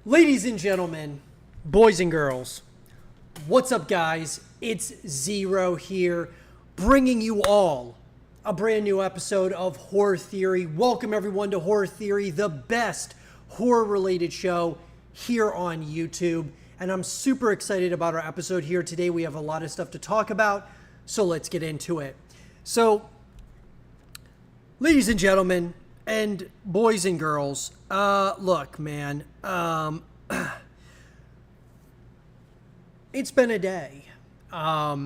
Ladies and gentlemen, boys and girls, what's up, guys? It's Zero here, bringing you all a brand new episode of Horror Theory. Welcome, everyone, to Horror Theory, the best horror-related show here on YouTube. And I'm super excited about our episode here today. We have a lot of stuff to talk about, so let's get into it. So, ladies and gentlemen, and boys and girls, look, man, it's been a day, a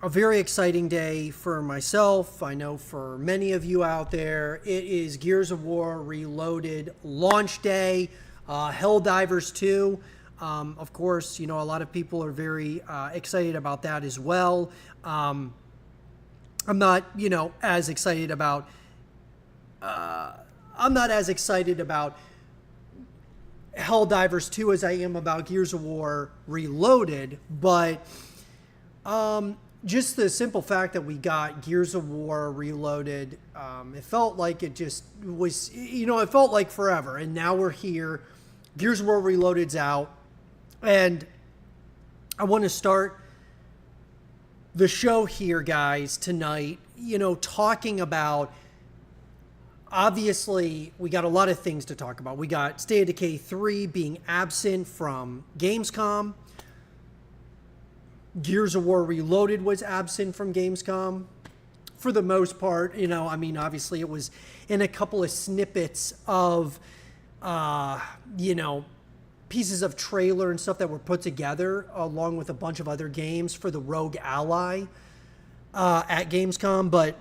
very exciting day for myself. I know for many of you out there, it is Gears of War Reloaded launch day, Helldivers 2. Of course, you know, a lot of people are very excited about that as well. I'm not, as excited about Helldivers 2 as I am about Gears of War Reloaded, but just the simple fact that we got Gears of War Reloaded, it felt like it just was, it felt like forever, and now we're here. Gears of War Reloaded's out, and I want to start the show here, guys, tonight, talking about, obviously, we got a lot of things to talk about. We got State of Decay 3 being absent from Gamescom. Gears of War Reloaded was absent from Gamescom for the most part. Obviously it was in a couple of snippets of, pieces of trailer and stuff that were put together along with a bunch of other games for the Rogue Ally at Gamescom. But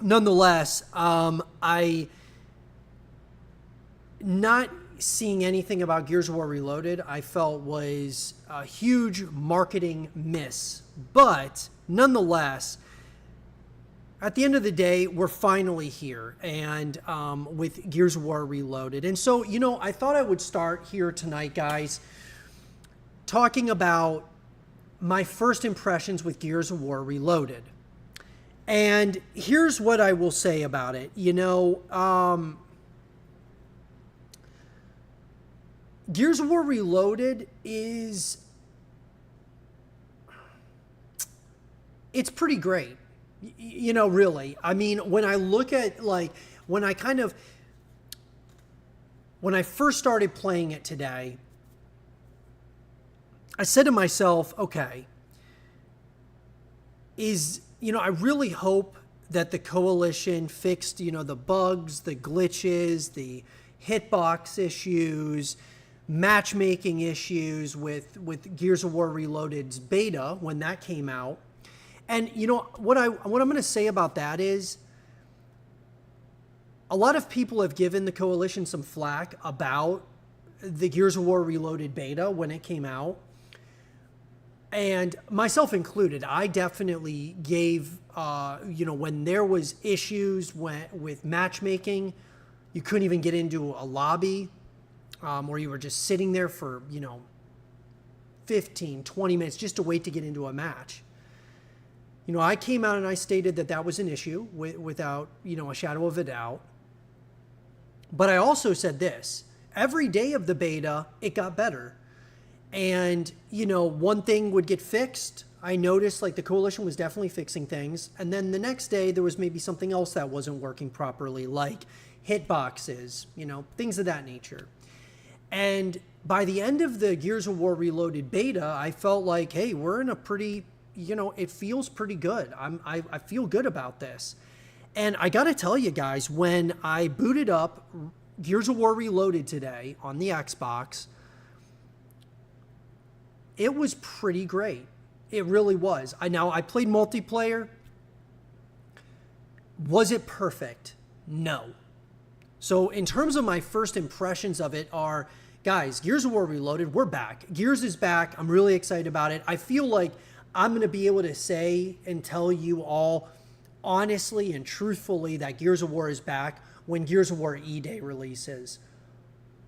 nonetheless, I not seeing anything about Gears of War Reloaded, I felt was a huge marketing miss. But nonetheless, at the end of the day, we're finally here, and with Gears of War Reloaded. And so, I thought I would start here tonight, guys, talking about my first impressions with Gears of War Reloaded. And here's what I will say about it. Gears of War Reloaded it's pretty great. Really. I mean, when I look at, when I first started playing it today, I said to myself, okay, I really hope that the Coalition fixed, the bugs, the glitches, the hitbox issues, matchmaking issues with Gears of War Reloaded's beta when that came out. And what I'm going to say about that is a lot of people have given the Coalition some flack about the Gears of War Reloaded beta when it came out. And myself included, I definitely gave, when there was issues with matchmaking, you couldn't even get into a lobby, or you were just sitting there for, 15, 20 minutes just to wait to get into a match. I came out and I stated that was an issue without, a shadow of a doubt. But I also said this, every day of the beta, it got better. And, one thing would get fixed. I noticed the Coalition was definitely fixing things. And then the next day there was maybe something else that wasn't working properly, like hitboxes, things of that nature. And by the end of the Gears of War Reloaded beta, I felt like, hey, we're in a pretty, it feels pretty good. I feel good about this. And I got to tell you guys, when I booted up Gears of War Reloaded today on the Xbox, it was pretty great. It really was. I played multiplayer. Was it perfect? No. So in terms of my first impressions of it are, guys, Gears of War Reloaded, we're back. Gears is back. I'm really excited about it. I feel like I'm going to be able to say and tell you all honestly and truthfully that Gears of War is back when Gears of War E-Day releases.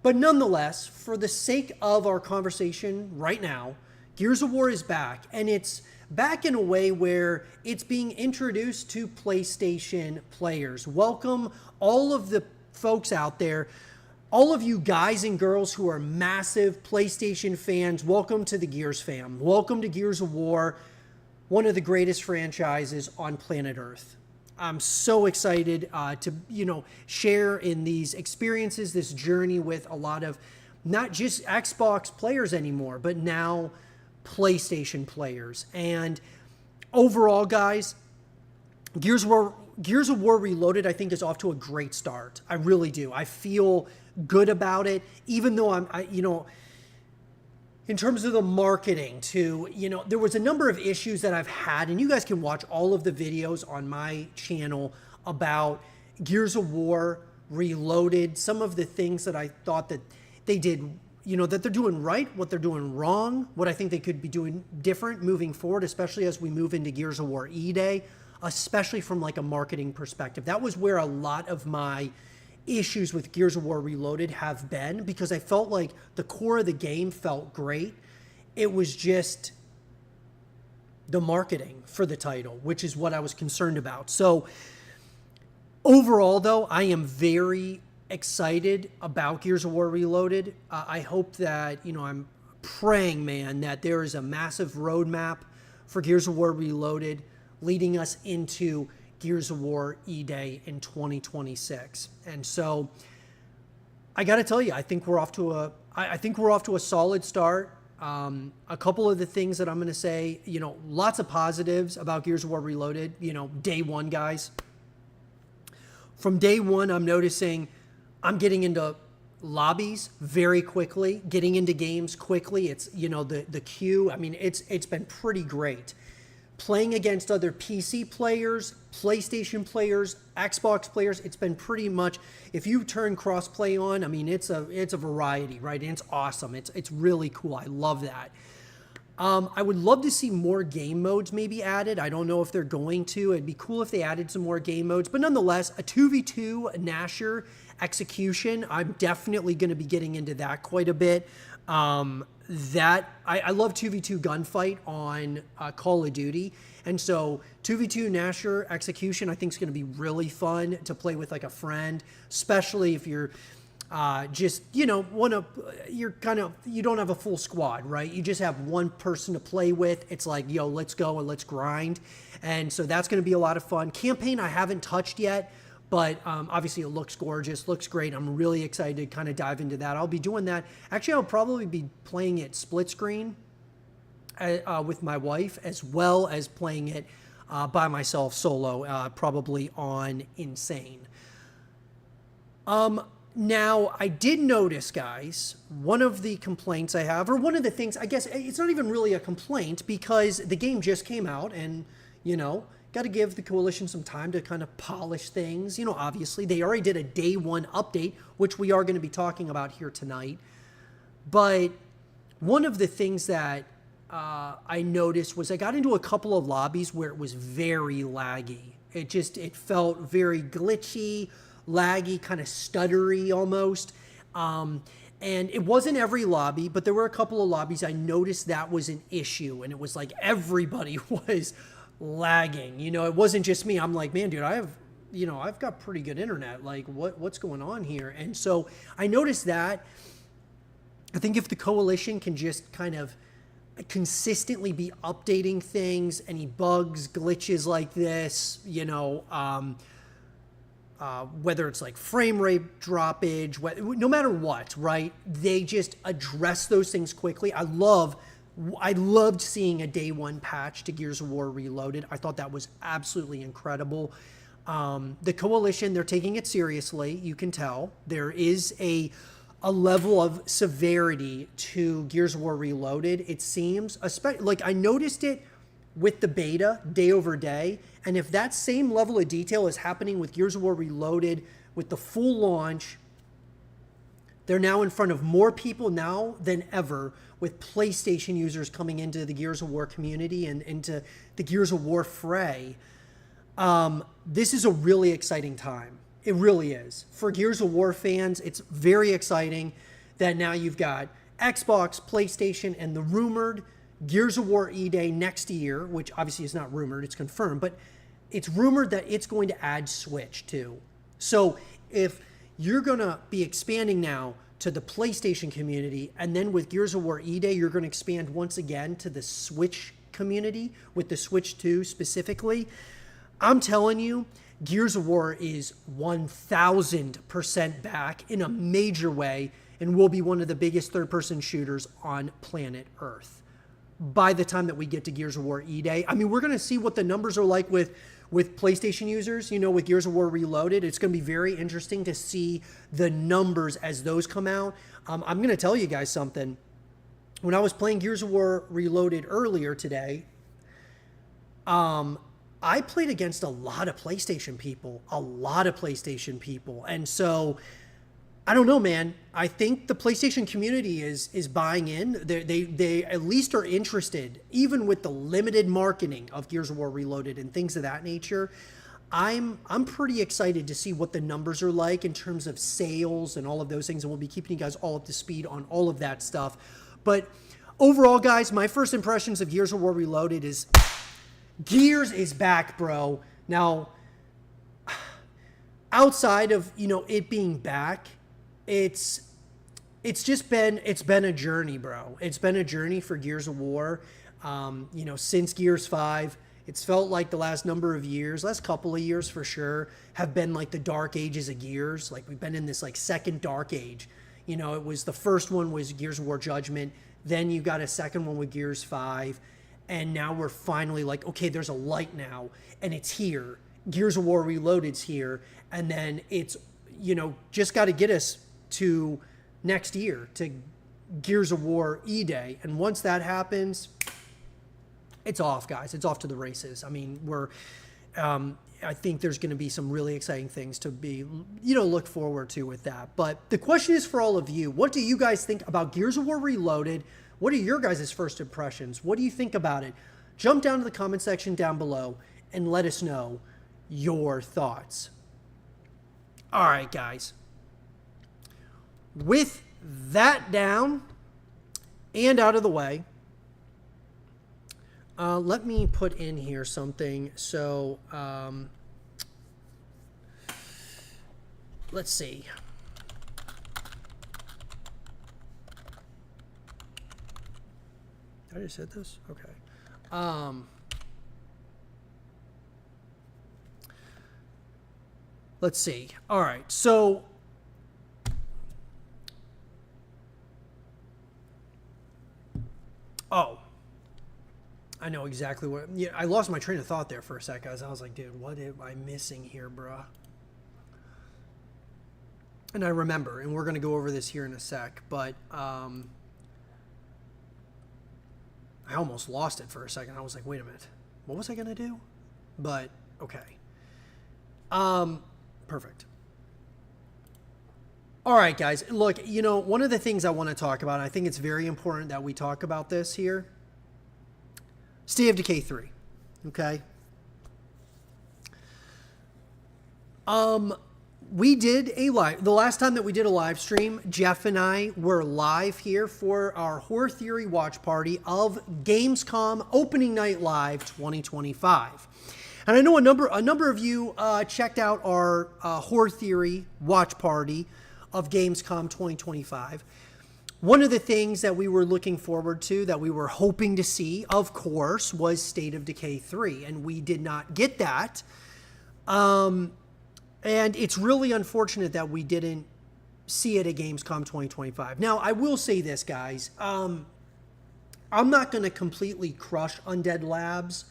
But nonetheless, for the sake of our conversation right now, Gears of War is back, and it's back in a way where it's being introduced to PlayStation players. Welcome all of the folks out there all of you guys and girls who are massive PlayStation fans, welcome to the Gears fam. Welcome to Gears of War, one of the greatest franchises on planet Earth. I'm so excited to, share in these experiences, this journey with a lot of not just Xbox players anymore, but now PlayStation players. And overall, guys, Gears of War Reloaded, I think, is off to a great start. I really do. I feel good about it, even though in terms of the marketing too, there was a number of issues that I've had, and you guys can watch all of the videos on my channel about Gears of War Reloaded, some of the things that I thought that they did, that they're doing right, what they're doing wrong, what I think they could be doing different moving forward, especially as we move into Gears of War E-Day, especially from like a marketing perspective. That was where a lot of my issues with Gears of War Reloaded have been, because I felt like the core of the game felt great. It was just the marketing for the title, which is what I was concerned about. So overall, though, I am very excited about Gears of War Reloaded. I hope that, I'm praying, man, that there is a massive roadmap for Gears of War Reloaded leading us into Gears of War E-Day in 2026. And so I got to tell you, I think we're off to a solid start. A couple of the things that I'm going to say, lots of positives about Gears of War Reloaded, day one, guys. From day one, I'm noticing I'm getting into lobbies very quickly, getting into games quickly. It's, the queue. I mean, it's been pretty great. Playing against other PC players, PlayStation players, Xbox players, it's been pretty much, if you turn crossplay on, I mean, it's a variety, right? And it's awesome. It's really cool. I love that. I would love to see more game modes maybe added. I don't know if they're going to. It'd be cool if they added some more game modes. But nonetheless, a 2v2 Nasher execution, I'm definitely going to be getting into that quite a bit. I love 2v2 gunfight on Call of Duty, and so 2v2 Nasher execution I think is going to be really fun to play with like a friend, especially if you're you don't have a full squad, right? You just have one person to play with. It's like, yo, let's go and let's grind, and so that's going to be a lot of fun. Campaign I haven't touched yet. But obviously it looks gorgeous, looks great. I'm really excited to kind of dive into that. I'll be doing that. Actually, I'll probably be playing it split screen with my wife, as well as playing it by myself solo, probably on Insane. Now, I did notice, guys, one of the complaints I have, or one of the things, I guess it's not even really a complaint, because the game just came out and, got to give the Coalition some time to kind of polish things. Obviously, they already did a day one update, which we are going to be talking about here tonight. But one of the things that I noticed was I got into a couple of lobbies where it was very laggy. It felt very glitchy, laggy, kind of stuttery almost. And it wasn't every lobby, but there were a couple of lobbies I noticed that was an issue. And it was like everybody was lagging. It wasn't just me. I'm like, man, dude, I've got pretty good internet. Like, what's going on here? And so I noticed that. I think if the Coalition can just kind of consistently be updating things, any bugs, glitches like this, whether it's like frame rate droppage, no matter what, right? They just address those things quickly. I loved seeing a day one patch to Gears of War Reloaded. I thought that was absolutely incredible. The Coalition, they're taking it seriously. You can tell there is a level of severity to Gears of War Reloaded. It seems, especially like I noticed it with the beta day over day. And if that same level of detail is happening with Gears of War Reloaded with the full launch, they're now in front of more people now than ever, with PlayStation users coming into the Gears of War community and into the Gears of War fray. This is a really exciting time. It really is. For Gears of War fans, it's very exciting that now you've got Xbox, PlayStation, and the rumored Gears of War E-Day next year, which obviously is not rumored, it's confirmed, but it's rumored that it's going to add Switch too. So if you're going to be expanding now to the PlayStation community. And then with Gears of War E-Day, you're going to expand once again to the Switch community with the Switch 2 specifically. I'm telling you, Gears of War is 1,000% back in a major way and will be one of the biggest third-person shooters on planet Earth by the time that we get to Gears of War E-Day. I mean, we're going to see what the numbers are like with PlayStation users, you know, with Gears of War Reloaded. It's going to be very interesting to see the numbers as those come out. I'm going to tell you guys something. When I was playing Gears of War Reloaded earlier today, I played against a lot of PlayStation people. And so, I don't know, man. I think the PlayStation community is buying in. They at least are interested, even with the limited marketing of Gears of War Reloaded and things of that nature. I'm pretty excited to see what the numbers are like in terms of sales and all of those things, and we'll be keeping you guys all up to speed on all of that stuff. But overall, guys, my first impressions of Gears of War Reloaded is Gears is back, bro. Now, outside of, you know, it being back, it's been a journey, bro. It's been a journey for Gears of War. You know, since Gears 5, it's felt like the last couple of years for sure, have been like the dark ages of Gears. Like, we've been in this like second dark age. You know, it was the first one was Gears of War Judgment. Then you got a second one with Gears 5. And now we're finally like, okay, there's a light now, and it's here. Gears of War Reloaded's here. And then it's, you know, just got to get us to next year, to Gears of War E-Day. And once that happens, it's off, guys. It's off to the races. I mean, I think there's going to be some really exciting things to be, you know, look forward to with that. But the question is for all of you, what do you guys think about Gears of War Reloaded? What are your guys' first impressions? What do you think about it? Jump down to the comment section down below and let us know your thoughts. All right, guys. With that down and out of the way, let me put in here something. So, let's see. I just said this? Okay. Let's see. All right. So, I know exactly what. Yeah, I lost my train of thought there for a sec, guys. I was like, dude, what am I missing here, bruh? And I remember, and we're going to go over this here in a sec, but I almost lost it for a second. I was like, wait a minute. What was I going to do? But, okay. Perfect. All right, guys. Look, you know, one of the things I want to talk about, and I think it's very important that we talk about this here, State of Decay 3. Okay? We did a live, the last time that we did a live stream, Jeff and I were live here for our Horror Theory watch party of Gamescom Opening Night Live 2025. And I know a number of you checked out our Horror Theory watch party of Gamescom 2025. One of the things that we were looking forward to, that we were hoping to see, of course, was State of Decay 3, and we did not get that. And it's really unfortunate that we didn't see it at Gamescom 2025. Now, I will say this, guys. I'm not going to completely crush Undead Labs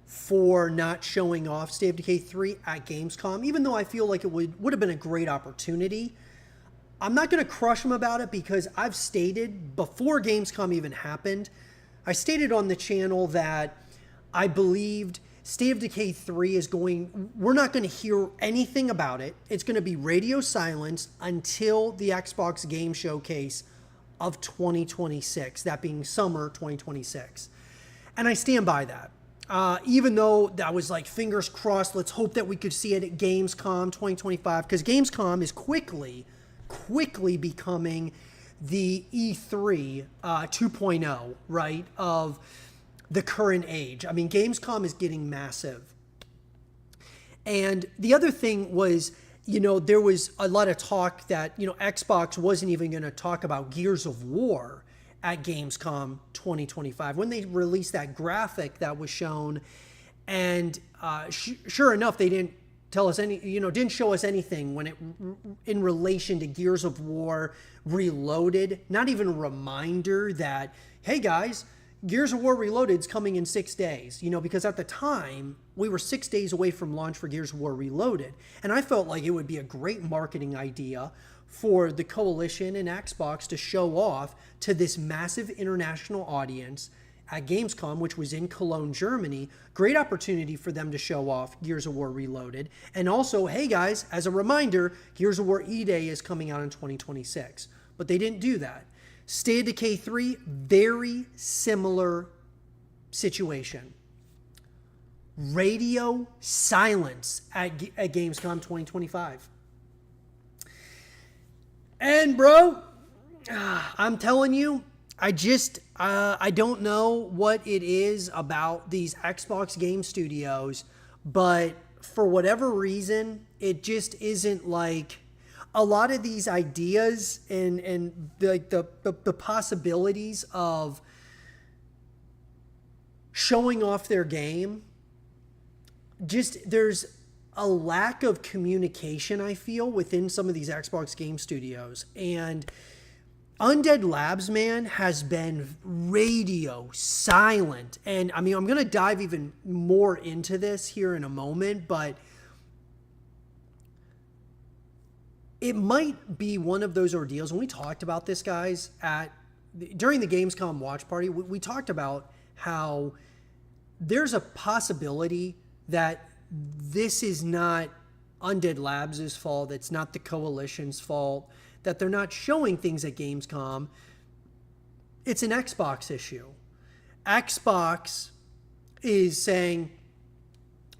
for not showing off State of Decay 3 at Gamescom, even though I feel like it would have been a great opportunity. I'm not going to crush them about it because I've stated, before Gamescom even happened, I stated on the channel that I believed State of Decay 3 we're not going to hear anything about it. It's going to be radio silence until the Xbox Game Showcase of 2026, that being summer 2026. And I stand by that. Even though that was like, fingers crossed, let's hope that we could see it at Gamescom 2025, because Gamescom is quickly becoming the E3 2.0, right, of the current age. I mean, Gamescom is getting massive. And the other thing was, there was a lot of talk that, Xbox wasn't even going to talk about Gears of War at Gamescom 2025 when they released that graphic that was shown. And sure enough, they didn't tell us didn't show us anything in relation to Gears of War Reloaded. Not even a reminder that, hey guys, Gears of War Reloaded is coming in 6 days, because at the time we were 6 days away from launch for Gears of War Reloaded. And I felt like it would be a great marketing idea for the Coalition and Xbox to show off to this massive international audience at Gamescom, which was in Cologne, Germany. Great opportunity for them to show off Gears of War Reloaded. And also, hey guys, as a reminder, Gears of War E-Day is coming out in 2026. But they didn't do that. State of Decay 3, very similar situation. Radio silence at Gamescom 2025. And bro, I'm telling you, I don't know what it is about these Xbox game studios, but for whatever reason, it just isn't like a lot of these ideas and the possibilities of showing off their game. Just there's a lack of communication, I feel, within some of these Xbox game studios. And Undead Labs, man, has been radio silent. And I mean, I'm going to dive even more into this here in a moment, but it might be one of those ordeals. And we talked about this, guys, during the Gamescom watch party. We talked about how there's a possibility that this is not Undead Labs' fault. It's not the Coalition's fault that they're not showing things at Gamescom. It's an Xbox issue. Xbox is saying,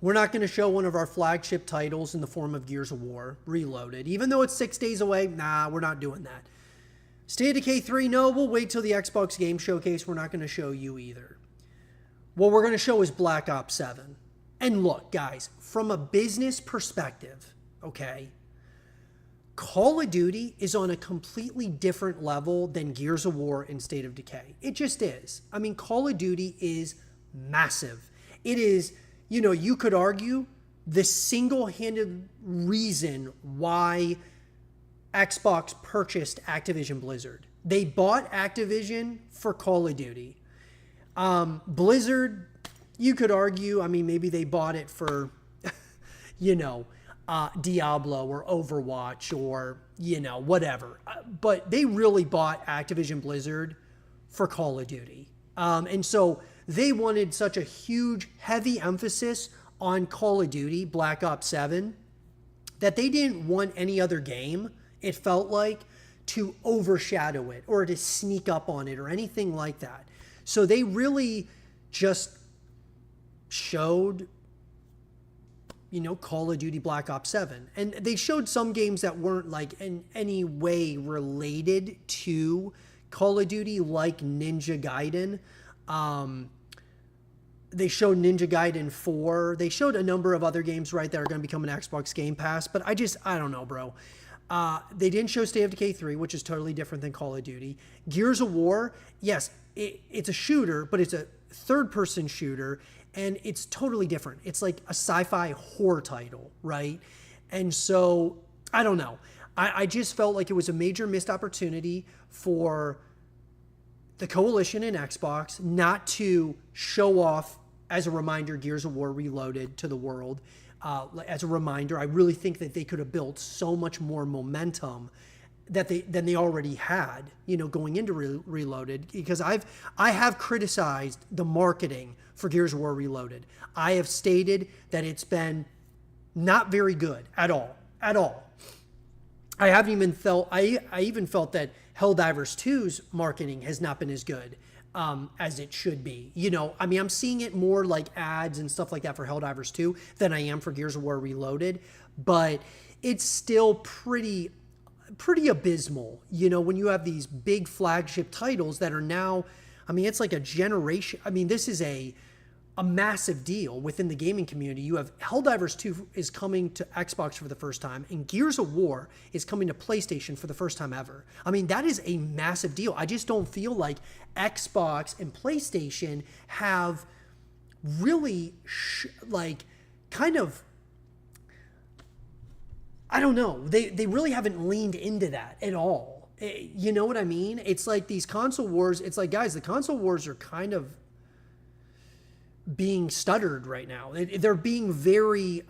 we're not going to show one of our flagship titles in the form of Gears of War Reloaded. Even though it's 6 days away, nah, we're not doing that. State of Decay 3, no, we'll wait till the Xbox Game Showcase. We're not going to show you either. What we're going to show is Black Ops 7. And look, guys, from a business perspective, okay, Call of Duty is on a completely different level than Gears of War and State of Decay. It just is. I mean, Call of Duty is massive. It is, you could argue the single-handed reason why Xbox purchased Activision Blizzard. They bought Activision for Call of Duty. Blizzard, you could argue, I mean, maybe they bought it for, Diablo or Overwatch or, whatever. But they really bought Activision Blizzard for Call of Duty. And so they wanted such a huge, heavy emphasis on Call of Duty, Black Ops 7, that they didn't want any other game, it felt like, to overshadow it or to sneak up on it or anything like that. So they really just showed, Call of Duty Black Ops 7. And they showed some games that weren't like in any way related to Call of Duty, like Ninja Gaiden. They showed Ninja Gaiden 4. They showed a number of other games, right, that are going to become an Xbox Game Pass. But I don't know, bro. They didn't show State of Decay 3, which is totally different than Call of Duty. Gears of War, yes, it's a shooter, but it's a third-person shooter, and it's totally different. It's like a sci-fi horror title, right? And so, I don't know. I just felt like it was a major missed opportunity for the Coalition and Xbox not to show off, as a reminder, Gears of War Reloaded to the world. As a reminder, I really think that they could have built so much more momentum than they already had, going into Reloaded, because I have criticized the marketing for Gears of War Reloaded. I have stated that it's been not very good at all. I even felt that Helldivers 2's marketing has not been as good as it should be. I'm seeing it more like ads and stuff like that for Helldivers 2 than I am for Gears of War Reloaded, but it's still pretty abysmal, when you have these big flagship titles that are now, it's like a generation. This is a a massive deal within the gaming community. You have Helldivers 2 is coming to Xbox for the first time, and Gears of War is coming to PlayStation for the first time ever. I mean, that is a massive deal. I just don't feel like Xbox and PlayStation have really, kind of, I don't know. They really haven't leaned into that at all. You know what I mean? It's like these console wars. It's like, guys, the console wars are kind of being stuttered right now. They're being very,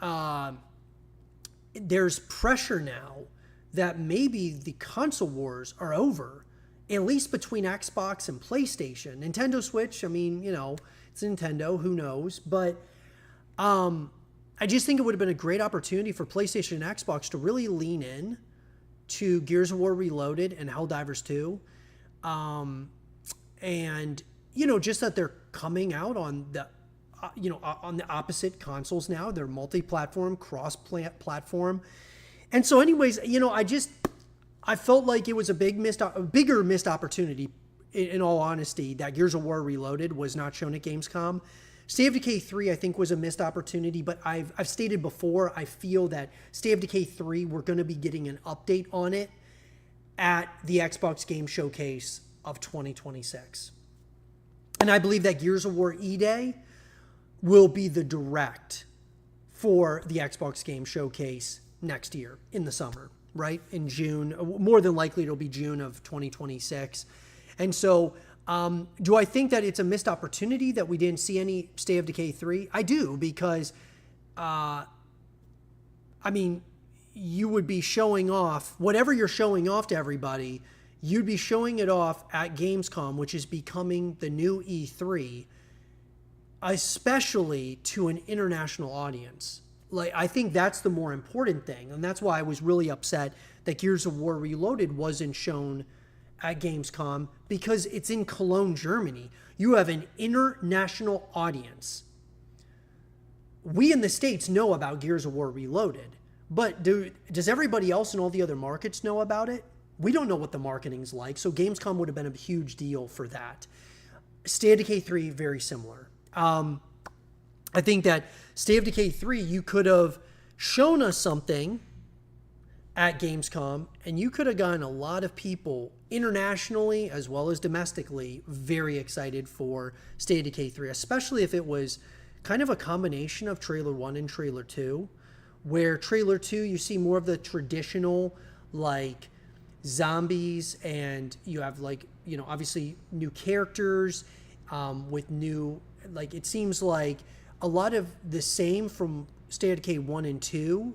there's pressure now that maybe the console wars are over, at least between Xbox and PlayStation. Nintendo Switch, I mean, you know, it's Nintendo, who knows? But I just think it would have been a great opportunity for PlayStation and Xbox to really lean in to Gears of War Reloaded and Helldivers 2. And, you know, just that they're coming out on the, on the opposite consoles now. They're multi-platform, cross-platform. And so anyways, you know, I felt like it was a bigger missed opportunity, in all honesty, that Gears of War Reloaded was not shown at Gamescom. State of Decay 3, I think, was a missed opportunity, but I've stated before, I feel that State of Decay 3, we're going to be getting an update on it at the Xbox Game Showcase of 2026. And I believe that Gears of War E-Day will be the direct for the Xbox Game Showcase next year in the summer, right? In June. More than likely, it'll be June of 2026. And so, do I think that it's a missed opportunity that we didn't see any State of Decay 3? I do, because, I mean, you would be showing off, whatever you're showing off to everybody, you'd be showing it off at Gamescom, which is becoming the new E3, especially to an international audience. Like, I think that's the more important thing. And that's why I was really upset that Gears of War Reloaded wasn't shown at Gamescom, because it's in Cologne, Germany. You have an international audience. We in the States know about Gears of War Reloaded, but does everybody else in all the other markets know about it? We don't know what the marketing's like, so Gamescom would have been a huge deal for that. State of Decay 3, very similar. I think that State of Decay 3, you could have shown us something at Gamescom, and you could have gotten a lot of people internationally as well as domestically very excited for State of Decay 3, especially if it was kind of a combination of Trailer 1 and Trailer 2, where Trailer 2, you see more of the traditional, like, zombies, and you have, like, you know, obviously new characters with new, like, it seems like a lot of the same from State of Decay 1 and 2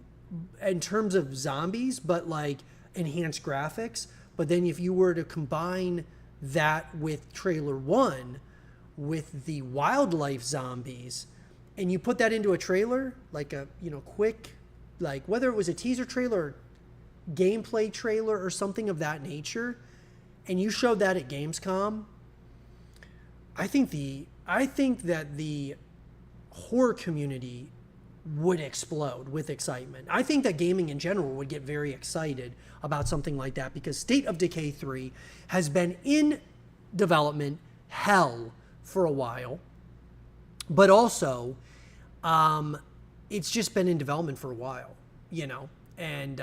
in terms of zombies, but like enhanced graphics. But then if you were to combine that with Trailer 1 with the wildlife zombies, and you put that into a trailer, like a, you know, quick, like whether it was a teaser trailer or gameplay trailer or something of that nature, and you showed that at Gamescom, I think that the horror community would explode with excitement. I think that gaming in general would get very excited about something like that, because State of Decay 3 has been in development hell for a while, but also it's just been in development for a while, you know, and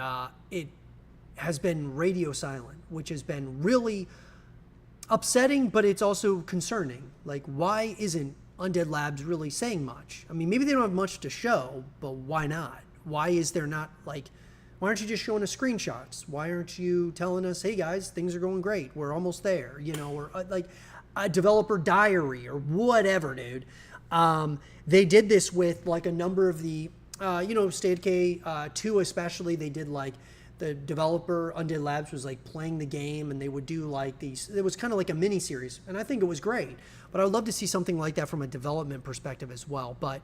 it has been radio silent, which has been really upsetting, but it's also concerning. Like, why isn't Undead Labs really saying much? I mean, maybe they don't have much to show, but why not? Why is there not, like, why aren't you just showing us screenshots? Why aren't you telling us, hey guys, things are going great, we're almost there, you know, or like a developer diary or whatever, dude. They did this with like a number of the, you know, State of Decay 2 especially, they did like, the developer, Undead Labs, was like playing the game, and they would do like these, it was kind of like a mini series, and I think it was great. But I would love to see something like that from a development perspective as well. But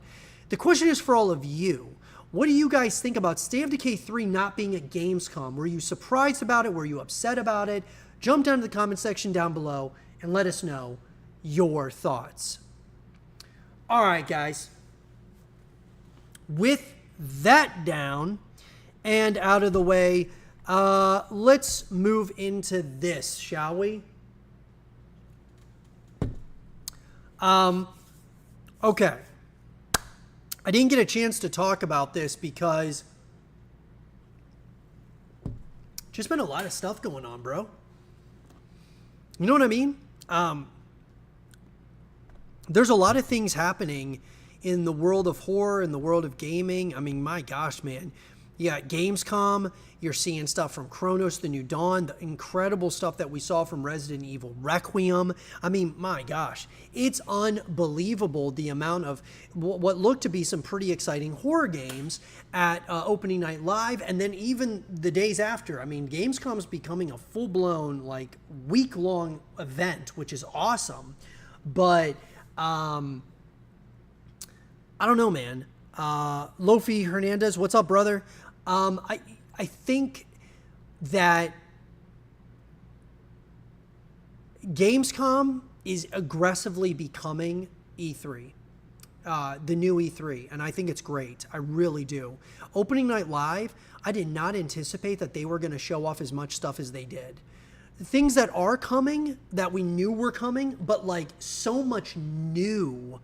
the question is for all of you, what do you guys think about State of Decay 3 not being at Gamescom? Were you surprised about it? Were you upset about it? Jump down to the comment section down below and let us know your thoughts. All right, guys. With that down and out of the way, let's move into this, shall we? Okay. I didn't get a chance to talk about this because just been a lot of stuff going on, bro. You know what I mean? There's a lot of things happening in the world of horror, in the world of gaming. I mean, my gosh, man. You got Gamescom. You're seeing stuff from Chronos, The New Dawn, the incredible stuff that we saw from Resident Evil Requiem. I mean, my gosh, it's unbelievable the amount of what looked to be some pretty exciting horror games at opening night live, and then even the days after. I mean, Gamescom's becoming a full-blown, like, week-long event, which is awesome. But I don't know, man. Lofi Hernandez, what's up, brother? I think that Gamescom is aggressively becoming E3, the new E3, and I think it's great. I really do. Opening Night Live, I did not anticipate that they were going to show off as much stuff as they did. Things that are coming, that we knew were coming, but like so much new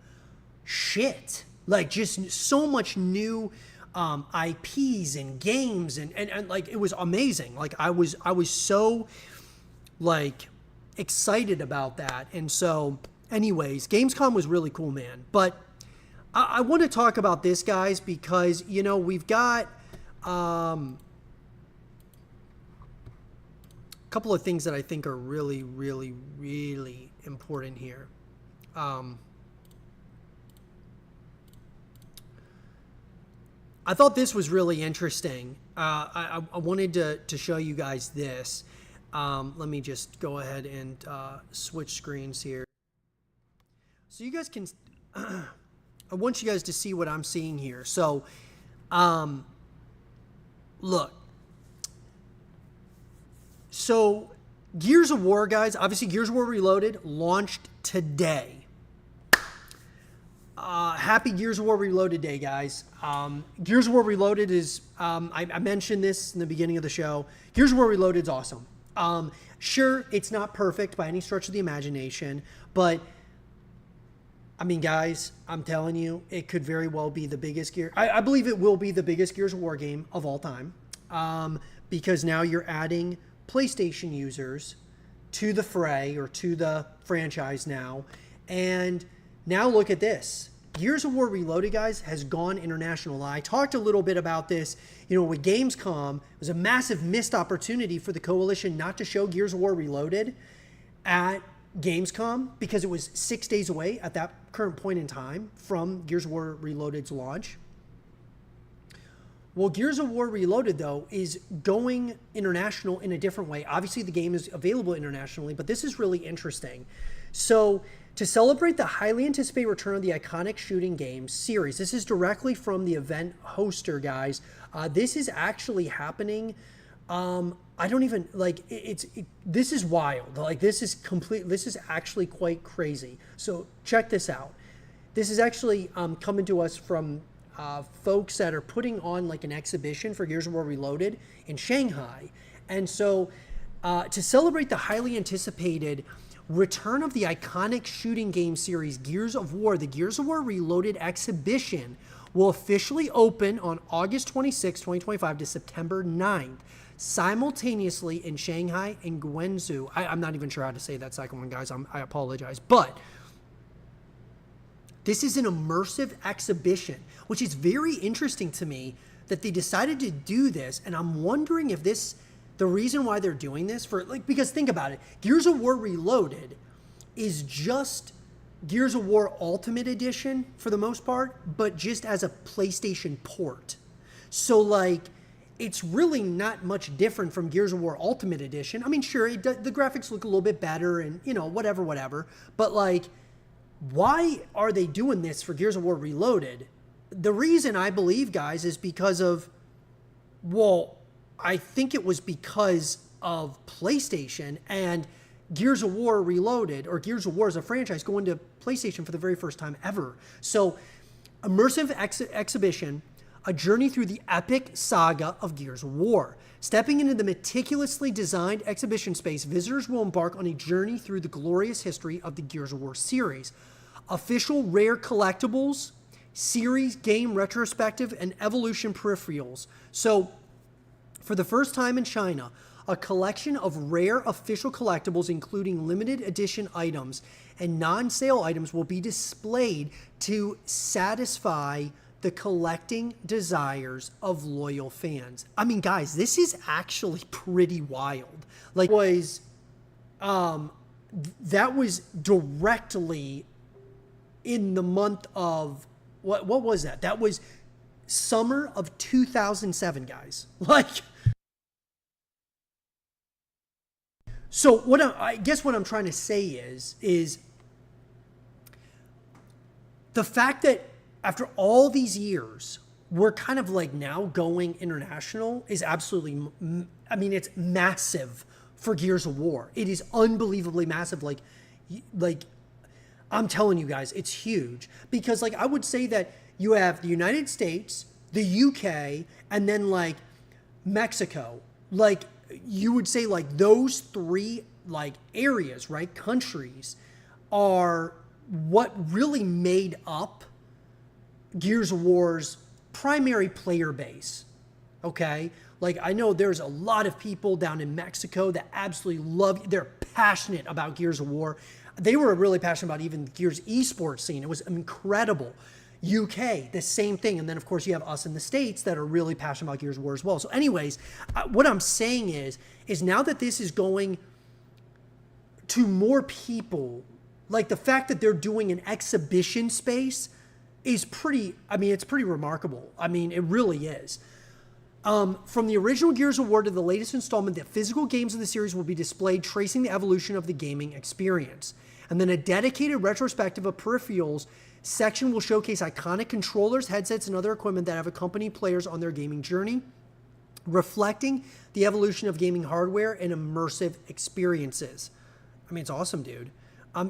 shit. Like just so much new IPs and games and like it was amazing. Like I was so like excited about that. And so anyways, Gamescom was really cool, man. But I want to talk about this, guys, because you know we've got a couple of things that I think are really, really, really important here. I thought this was really interesting. I wanted to show you guys this. Let me just go ahead and switch screens here. So you guys can, I want you guys to see what I'm seeing here. So, look. So Gears of War, guys, obviously Gears of War Reloaded launched today. Happy Gears of War Reloaded Day, guys. Gears of War Reloaded is, I mentioned this in the beginning of the show. Gears of War Reloaded is awesome. Sure, it's not perfect by any stretch of the imagination, but I mean, guys, I'm telling you, it could very well be the biggest Gear. I believe it will be the biggest Gears of War game of all time, because now you're adding PlayStation users to the fray or to the franchise now, and now look at this. Gears of War Reloaded, guys, has gone international. I talked a little bit about this, you know, with Gamescom. It was a massive missed opportunity for the Coalition not to show Gears of War Reloaded at Gamescom because it was 6 days away at that current point in time from Gears of War Reloaded's launch. Well, Gears of War Reloaded, though, is going international in a different way. Obviously, the game is available internationally, but this is really interesting. So, to celebrate the highly anticipated return of the iconic shooting game series, this is directly from the event hoster, guys. This is actually happening. I don't even like this is wild. Like this is actually quite crazy. So check this out. This is actually coming to us from folks that are putting on like an exhibition for Gears of War Reloaded in Shanghai. And so to celebrate the highly anticipated return of the iconic shooting game series Gears of War, the Gears of War Reloaded exhibition will officially open on August 26, 2025 to September 9th, simultaneously in Shanghai and Guangzhou. I'm not even sure how to say that second one, guys. I apologize. But this is an immersive exhibition, which is very interesting to me that they decided to do this. And I'm wondering if this, the reason why they're doing this for, like, because think about it, Gears of War Reloaded is just Gears of War Ultimate Edition for the most part, but just as a PlayStation port. So like, it's really not much different from Gears of War Ultimate Edition. I mean, sure, the graphics look a little bit better and, you know, whatever. But like, why are they doing this for Gears of War Reloaded? The reason I believe, guys, is because of, well, I think it was because of PlayStation and Gears of War Reloaded, or Gears of War as a franchise, going to PlayStation for the very first time ever. So, immersive exhibition, a journey through the epic saga of Gears of War. Stepping into the meticulously designed exhibition space, visitors will embark on a journey through the glorious history of the Gears of War series. Official rare collectibles, series game retrospective and evolution peripherals. So for the first time in China, a collection of rare official collectibles, including limited edition items and non-sale items, will be displayed to satisfy the collecting desires of loyal fans. I mean, guys, this is actually pretty wild. Like, that was directly in the month of, what was that? That was summer of 2007, guys. Like, so I guess what I'm trying to say is the fact that after all these years, we're kind of like now going international is absolutely, I mean, it's massive for Gears of War. It is unbelievably massive. Like I'm telling you guys, it's huge because like I would say that you have the United States, the UK, and then like Mexico. Like you would say like those three like areas, right? Countries are what really made up Gears of War's primary player base. Okay? Like I know there's a lot of people down in Mexico that absolutely love, they're passionate about Gears of War. They were really passionate about even Gears esports scene. It was incredible. UK, the same thing. And then of course you have us in the States that are really passionate about Gears of War as well. So anyways, what I'm saying is now that this is going to more people, like the fact that they're doing an exhibition space is pretty, I mean, it's pretty remarkable. I mean, it really is. From the original Gears of War to the latest installment, the physical games of the series will be displayed, tracing the evolution of the gaming experience. And then a dedicated retrospective of peripherals section will showcase iconic controllers, headsets, and other equipment that have accompanied players on their gaming journey, reflecting the evolution of gaming hardware and immersive experiences. I mean, it's awesome, dude.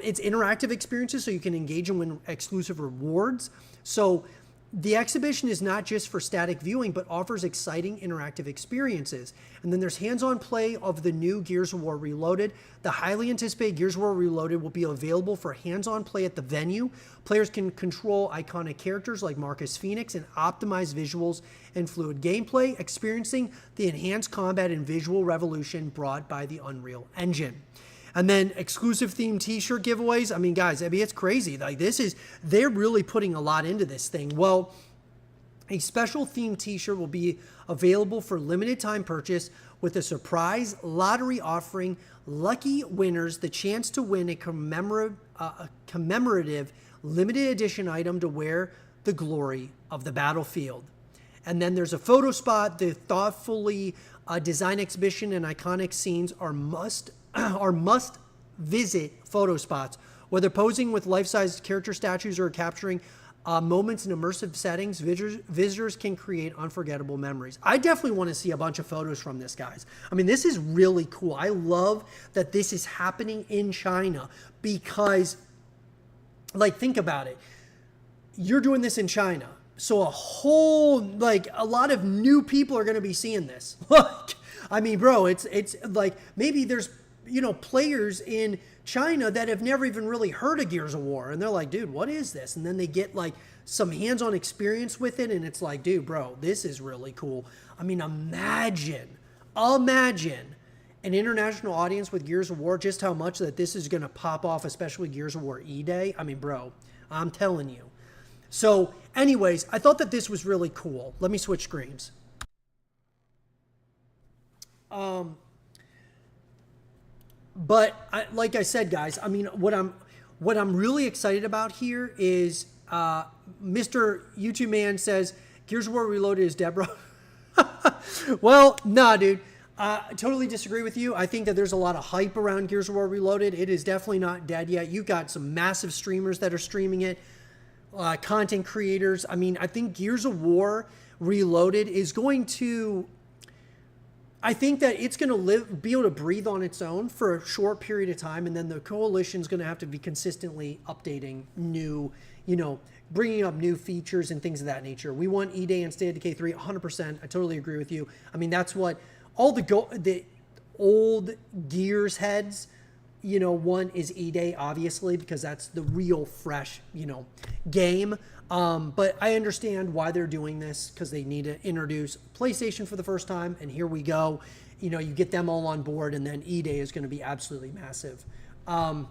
It's interactive experiences, so you can engage and win exclusive rewards. So the exhibition is not just for static viewing, but offers exciting interactive experiences. And then there's hands-on play of the new Gears of War Reloaded. The highly anticipated Gears of War Reloaded will be available for hands-on play at the venue. Players can control iconic characters like Marcus Phoenix and optimize visuals and fluid gameplay, experiencing the enhanced combat and visual revolution brought by the Unreal Engine. And then exclusive themed t-shirt giveaways. I mean, guys, I mean, it's crazy. Like they're really putting a lot into this thing. Well, a special themed t-shirt will be available for limited time purchase with a surprise lottery offering lucky winners the chance to win a commemorative limited edition item to wear the glory of the battlefield. And then there's a photo spot. The thoughtfully designed exhibition and iconic scenes are must visit photo spots. Whether posing with life-size character statues or capturing moments in immersive settings, visitors can create unforgettable memories. I definitely want to see a bunch of photos from this, guys. I mean, this is really cool. I love that this is happening in China because, like, think about it. You're doing this in China. So a lot of new people are going to be seeing this. Like, I mean, bro, it's like maybe there's, players in China that have never even really heard of Gears of War. And they're like, dude, what is this? And then they get like some hands-on experience with it. And it's like, dude, bro, this is really cool. I mean, imagine an international audience with Gears of War, just how much that this is going to pop off, especially Gears of War E-Day. I mean, bro, I'm telling you. So anyways, I thought that this was really cool. Let me switch screens. But like I said, guys, I mean, what I'm really excited about here is Mr. YouTube Man says Gears of War Reloaded is dead, bro. Well, nah, dude. I totally disagree with you. I think that there's a lot of hype around Gears of War Reloaded. It is definitely not dead yet. You've got some massive streamers that are streaming it, content creators. I mean, I think Gears of War Reloaded is going to... I think that it's going to be able to breathe on its own for a short period of time, and then the coalition's going to have to be consistently updating new, bringing up new features and things of that nature. We want E-Day and State of Decay 3, 100%. I totally agree with you. I mean, that's what all the old Gears heads one is E-Day, obviously, because that's the real fresh, game. But I understand why they're doing this, because they need to introduce PlayStation for the first time, and here we go. You get them all on board, and then E-Day is going to be absolutely massive. I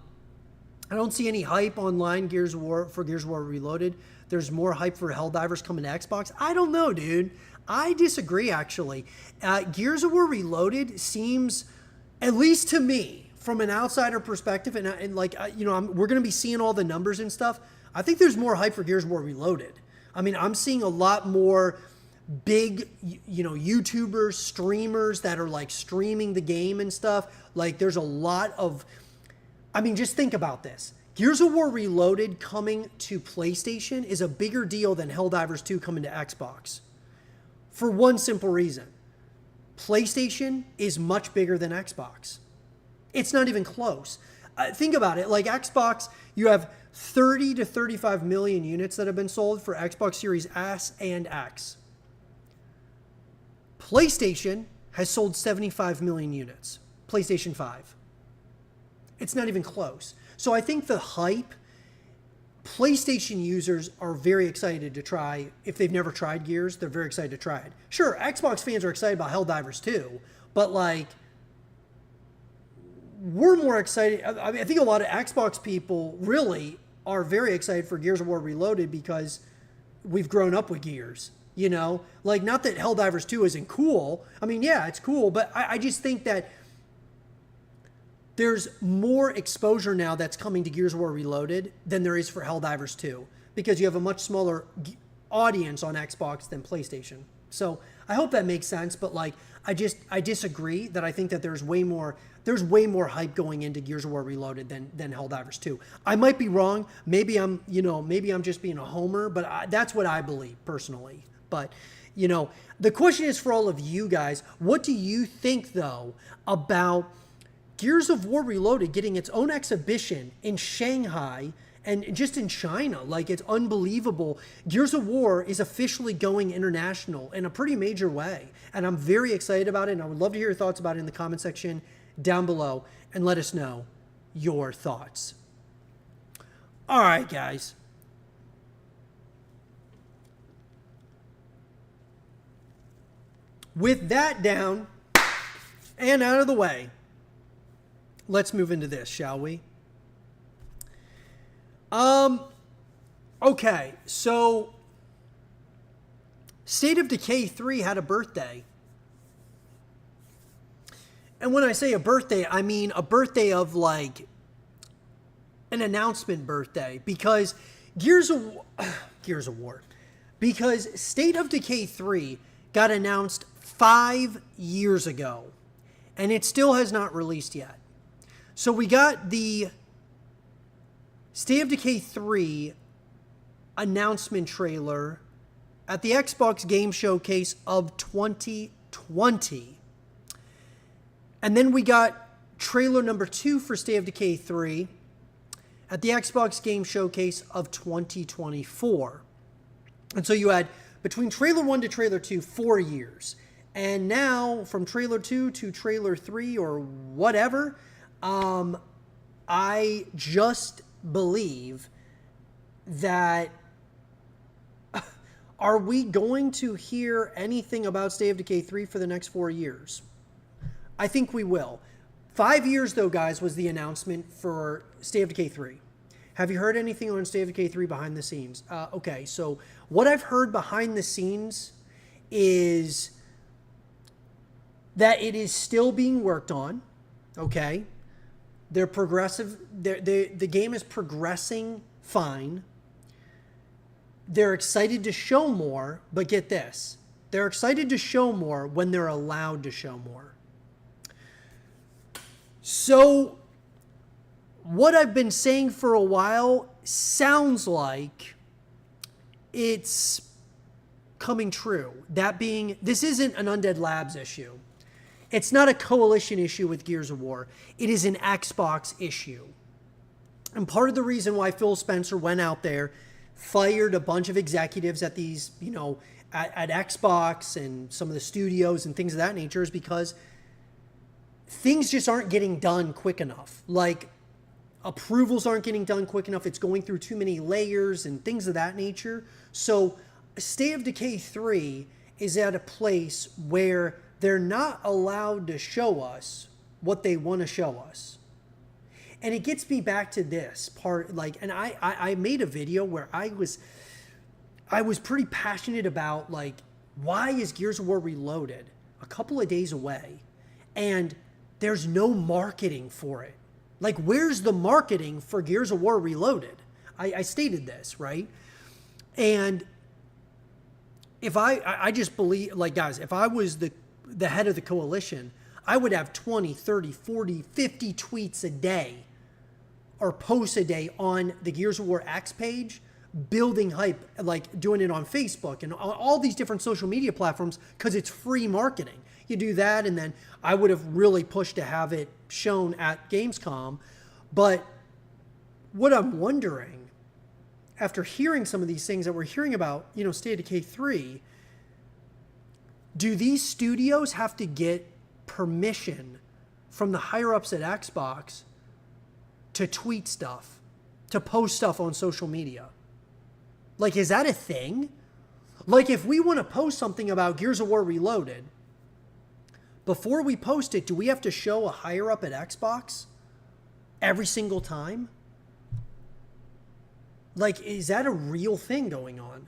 don't see any hype online for Gears of War Reloaded. There's more hype for Helldivers coming to Xbox. I don't know, dude. I disagree, actually. Gears of War Reloaded seems, at least to me, from an outsider perspective, and we're going to be seeing all the numbers and stuff. I think there's more hype for Gears of War Reloaded. I mean, I'm seeing a lot more big, YouTubers, streamers that are like streaming the game and stuff. Like, there's a lot of, just think about this. Gears of War Reloaded coming to PlayStation is a bigger deal than Helldivers 2 coming to Xbox. For one simple reason. PlayStation is much bigger than Xbox. It's not even close. Think about it. Like Xbox, you have 30 to 35 million units that have been sold for Xbox Series S and X. PlayStation has sold 75 million units. PlayStation 5. It's not even close. So I think the hype, PlayStation users are very excited to try. If they've never tried Gears, they're very excited to try it. Sure, Xbox fans are excited about Helldivers too, but we're more excited. I think a lot of Xbox people really are very excited for Gears of War Reloaded because we've grown up with Gears, not that Helldivers 2 isn't cool. Yeah, it's cool, but I just think that there's more exposure now that's coming to Gears of War Reloaded than there is for Helldivers 2 because you have a much smaller audience on Xbox than PlayStation. So I hope that makes sense, but I disagree that I think that there's way more hype going into Gears of War Reloaded than Helldivers 2. I might be wrong. Maybe I'm just being a homer, but that's what I believe personally. But, the question is for all of you guys, what do you think though about Gears of War Reloaded getting its own exhibition in Shanghai and just in China? It's unbelievable. Gears of War is officially going international in a pretty major way. And I'm very excited about it. And I would love to hear your thoughts about it in the comment section down below. And let us know your thoughts. All right, guys. With that down and out of the way, let's move into this, shall we? Okay, so State of Decay 3 had a birthday. And when I say a birthday, I mean a birthday of an announcement birthday, because Gears of War, because State of Decay 3 got announced 5 years ago, and it still has not released yet. So we got the State of Decay 3 announcement trailer at the Xbox Game Showcase of 2020. And then we got trailer number 2 for State of Decay 3 at the Xbox Game Showcase of 2024. And so you had, between trailer 1 to trailer 2, 4 years. And now, from trailer 2 to trailer 3 or whatever, I just believe that are we going to hear anything about State of Decay 3 for the next 4 years? I think we will. 5 years, though, guys, was the announcement for State of Decay 3. Have you heard anything on State of Decay 3 behind the scenes? Okay, so what I've heard behind the scenes is that it is still being worked on, okay? They're progressive. The game is progressing fine. They're excited to show more, but get this. They're excited to show more when they're allowed to show more. So, what I've been saying for a while sounds like it's coming true. That being, this isn't an Undead Labs issue. It's not a Coalition issue with Gears of War. It is an Xbox issue. And part of the reason why Phil Spencer went out there, fired a bunch of executives at these, at Xbox and some of the studios and things of that nature is because things just aren't getting done quick enough. Like, approvals aren't getting done quick enough. It's going through too many layers and things of that nature. So State of Decay 3 is at a place where they're not allowed to show us what they want to show us. And it gets me back to this part, like, and I made a video where I was pretty passionate about, like, why is Gears of War Reloaded a couple of days away and there's no marketing for it? Like, where's the marketing for Gears of War Reloaded? I stated this, right? And if I just believe, like, guys, if I was the head of the coalition, I would have 20, 30, 40, 50 tweets a day or posts a day on the Gears of War X page, building hype, like doing it on Facebook and all these different social media platforms, because it's free marketing. You do that, and then I would have really pushed to have it shown at Gamescom. But what I'm wondering, after hearing some of these things that we're hearing about, you know, State of Decay 3, do these studios have to get permission from the higher-ups at Xbox to tweet stuff, to post stuff on social media? Like, is that a thing? Like, if we want to post something about Gears of War Reloaded, before we post it, do we have to show a higher-up at Xbox every single time? Like, is that a real thing going on?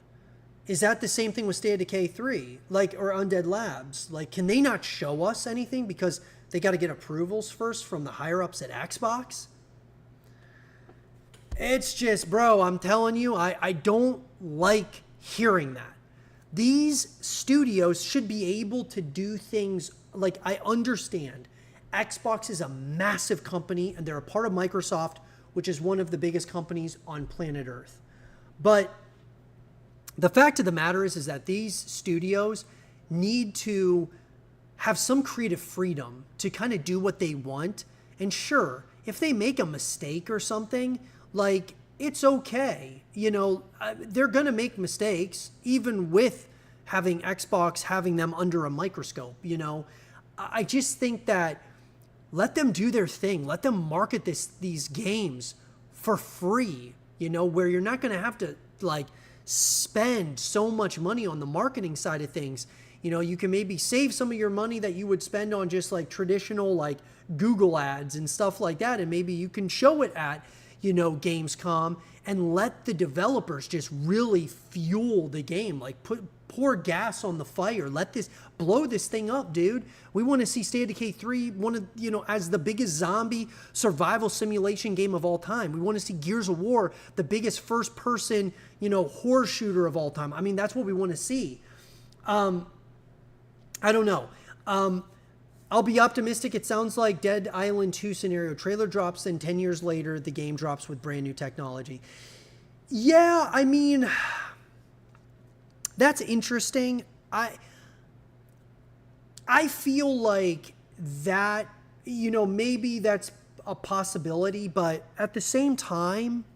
Is that the same thing with State of Decay 3? Like, or Undead Labs? Like, can they not show us anything because they got to get approvals first from the higher-ups at Xbox? It's just, bro, I'm telling you, I don't like hearing that. These studios should be able to do things, like, I understand Xbox is a massive company and they're a part of Microsoft, which is one of the biggest companies on planet Earth. But the fact of the matter is that these studios need to have some creative freedom to kind of do what they want. And sure, if they make a mistake or something, like, it's okay. You know, they're going to make mistakes, even with having Xbox, having them under a microscope, you know. I just think that let them do their thing. Let them market these games for free, you know, where you're not going to have to, like, spend so much money on the marketing side of things. You know, you can maybe save some of your money that you would spend on just, like, traditional, like, Google ads and stuff like that, and maybe you can show it at, you know, Gamescom, and let the developers just really fuel the game. Like, pour gas on the fire. Blow this thing up, dude. We want to see State of Decay 3, you know, as the biggest zombie survival simulation game of all time. We want to see Gears of War, the biggest first-person, you know, horror shooter of all time. I mean, that's what we want to see. I don't know. I'll be optimistic. It sounds like Dead Island 2 scenario. Trailer drops, then 10 years later, the game drops with brand new technology. Yeah, I mean, that's interesting. I feel like that, you know, maybe that's a possibility, but at the same time,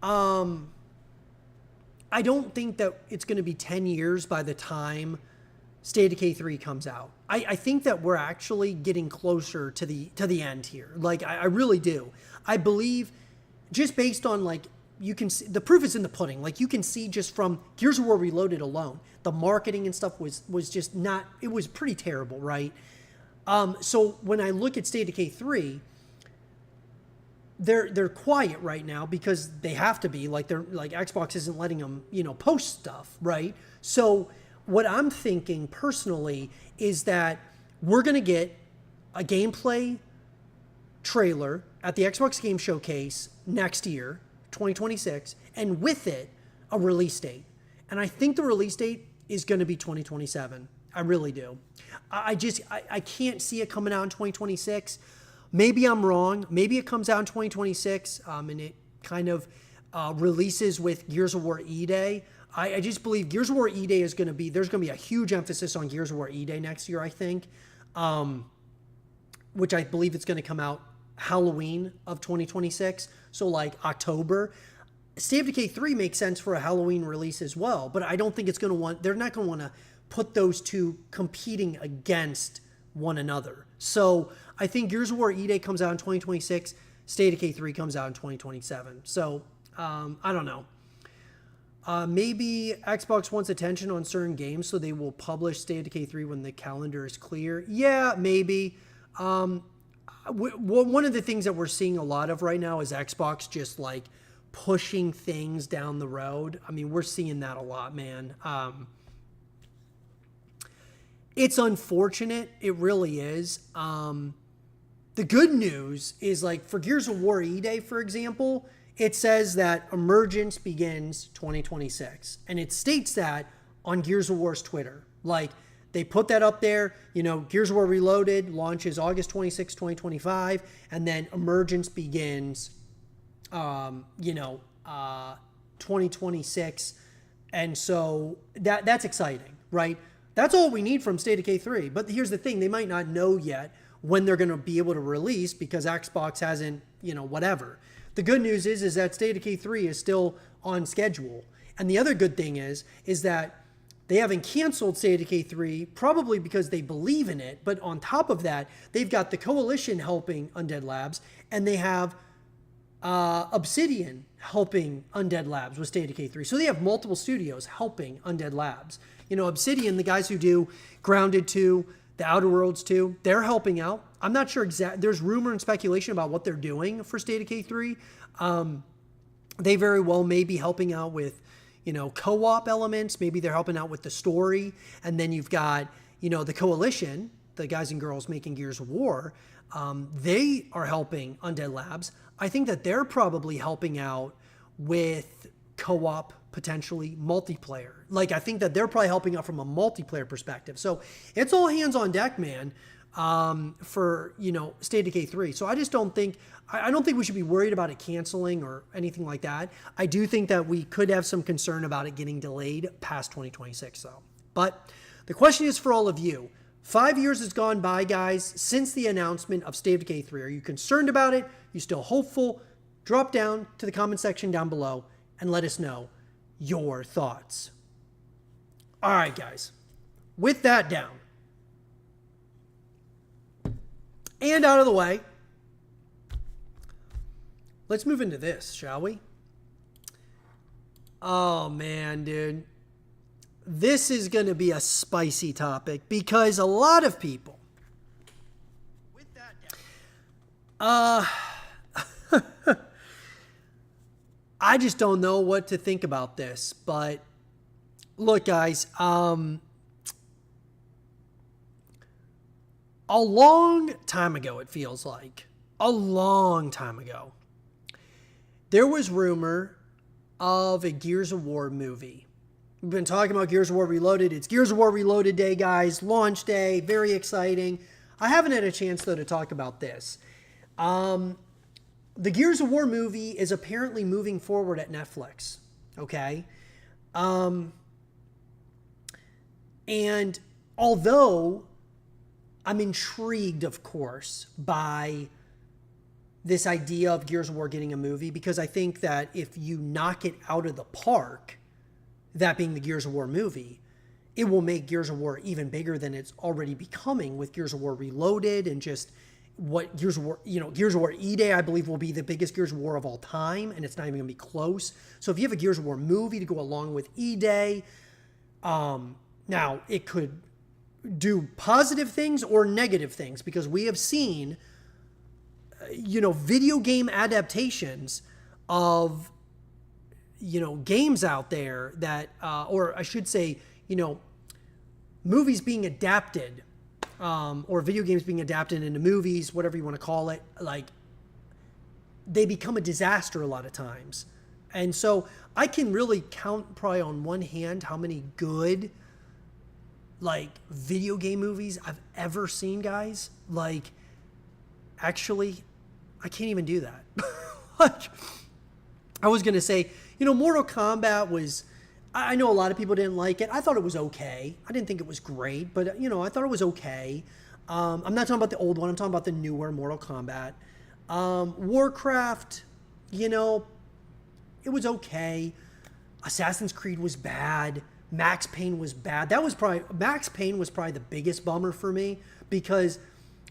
I don't think that it's going to be 10 years by the time State of Decay 3 comes out. I think that we're actually getting closer to the end here. Like, I really do. I believe, just based on, like, you can see, the proof is in the pudding. Like, you can see just from Gears of War Reloaded alone, the marketing and stuff was just not, it was pretty terrible, right? So when I look at State of Decay 3, they're quiet right now because they have to be. Like, Xbox isn't letting them, you know, post stuff, right? So what I'm thinking personally is that we're going to get a gameplay trailer at the Xbox Game Showcase next year, 2026, and with it, a release date. And I think the release date is going to be 2027. I really do. I can't see it coming out in 2026. Maybe I'm wrong. Maybe it comes out in 2026, and it kind of releases with Gears of War E-Day. I just believe Gears of War E-Day is going to be, there's going to be a huge emphasis on Gears of War E-Day next year, I think, which I believe it's going to come out Halloween of 2026. So, like, October. State of Decay 3 makes sense for a Halloween release as well, but I don't think it's going to they're not going to want to put those two competing against one another. So I think Gears of War E-Day comes out in 2026. State of Decay 3 comes out in 2027. So I don't know. Maybe Xbox wants attention on certain games, so they will publish State of Decay 3 when the calendar is clear. Yeah, maybe. One of the things that we're seeing a lot of right now is Xbox just like pushing things down the road. I mean, we're seeing that a lot, man. It's unfortunate. It really is. The good news is, like, for Gears of War E-Day, for example, it says that Emergence begins 2026. And it states that on Gears of War's Twitter. Like, they put that up there. You know, Gears of War Reloaded launches August 26, 2025. And then Emergence begins, 2026. And so that's exciting, right? That's all we need from State of Decay 3. But here's the thing. They might not know yet when they're going to be able to release because Xbox hasn't, whatever. The good news is that State of Decay 3 is still on schedule. And the other good thing is that they haven't canceled State of Decay 3, probably because they believe in it. But on top of that, they've got the Coalition helping Undead Labs, and they have Obsidian helping Undead Labs with State of Decay 3. So they have multiple studios helping Undead Labs. Obsidian, the guys who do Grounded 2, The Outer Worlds 2, they're helping out. I'm not sure exactly. There's rumor and speculation about what they're doing for State of Decay 3. They very well may be helping out with, co-op elements. Maybe they're helping out with the story. And then you've got, the Coalition, the guys and girls making Gears of War. They are helping Undead Labs. I think that they're probably helping out with co-op, potentially multiplayer. Like, I think that they're probably helping out from a multiplayer perspective. So it's all hands on deck, man, for, State of Decay 3. So I just don't think, I don't think we should be worried about it canceling or anything like that. I do think that we could have some concern about it getting delayed past 2026, though. But the question is for all of you. 5 years has gone by, guys, since the announcement of State of Decay 3. Are you concerned about it? You still hopeful? Drop down to the comment section down below and let us know your thoughts. All right, guys. With that down and out of the way, let's move into this, shall we? Oh, man, dude. This is going to be a spicy topic because a lot of people. With that down. I just don't know what to think about this, but look, guys, a long time ago, it feels like, a long time ago, there was rumor of a Gears of War movie. We've been talking about Gears of War Reloaded. It's Gears of War Reloaded Day, guys. Launch day. Very exciting. I haven't had a chance, though, to talk about this. The Gears of War movie is apparently moving forward at Netflix. Okay? And although I'm intrigued, of course, by this idea of Gears of War getting a movie, because I think that if you knock it out of the park, that being the Gears of War movie, it will make Gears of War even bigger than it's already becoming with Gears of War Reloaded and just what Gears of War, Gears of War E-Day, I believe, will be the biggest Gears of War of all time, and it's not even going to be close. So if you have a Gears of War movie to go along with E-Day, now it could do positive things or negative things, because we have seen, video game adaptations of, games out there that, or I should say, movies being adapted, or video games being adapted into movies, whatever you want to call it, like, they become a disaster a lot of times. And so I can really count probably on one hand how many good, like, video game movies I've ever seen, guys. Like, actually, I can't even do that. Like, I was going to say, Mortal Kombat was, I know a lot of people didn't like it. I thought it was okay. I didn't think it was great, but, I thought it was okay. I'm not talking about the old one. I'm talking about the newer Mortal Kombat. Warcraft, it was okay. Assassin's Creed was bad. Max Payne was bad. Max Payne was probably the biggest bummer for me because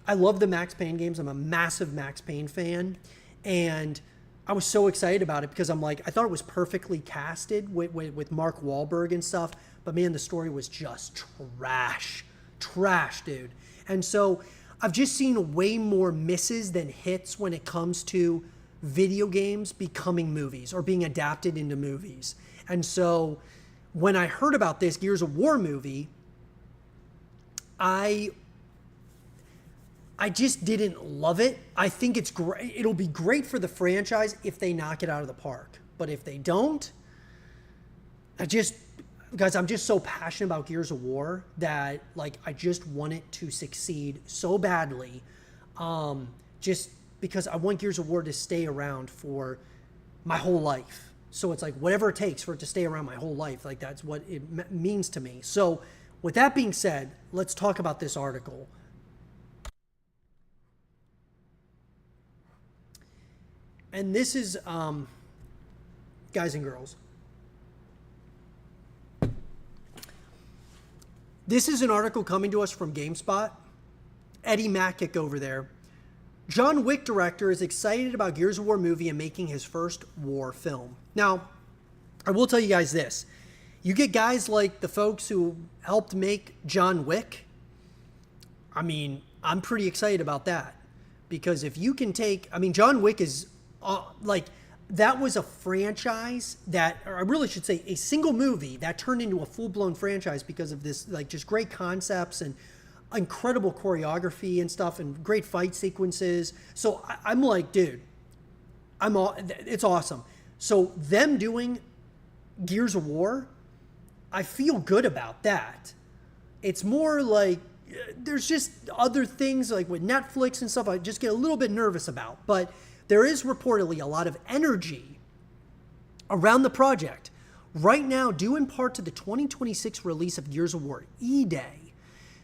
I love the Max Payne games. I'm a massive Max Payne fan, and I was so excited about it because I'm like, I thought it was perfectly casted with Mark Wahlberg and stuff, but man, the story was just trash, dude. And so I've just seen way more misses than hits when it comes to video games becoming movies or being adapted into movies. And so when I heard about this Gears of War movie, I just didn't love it. I think it's great. It'll be great for the franchise if they knock it out of the park. But if they don't, guys, I'm just so passionate about Gears of War that like I just want it to succeed so badly. Just because I want Gears of War to stay around for my whole life. So it's like whatever it takes for it to stay around my whole life. Like that's what it means to me. So with that being said, let's talk about this article. And this is, guys and girls, this is an article coming to us from GameSpot. Eddie Makic over there. John Wick director is excited about Gears of War movie and making his first war film. Now, I will tell you guys this. You get guys like the folks who helped make John Wick. I mean, I'm pretty excited about that. Because if you can take, I mean, John Wick is like, that was a franchise that, or I really should say a single movie that turned into a full-blown franchise because of this, like just great concepts and incredible choreography and stuff and great fight sequences. So I'm like, dude, it's awesome. So them doing Gears of War, I feel good about that. It's more like, there's just other things like with Netflix and stuff I just get a little bit nervous about. But there is reportedly a lot of energy around the project right now, due in part to the 2026 release of Gears of War E-Day.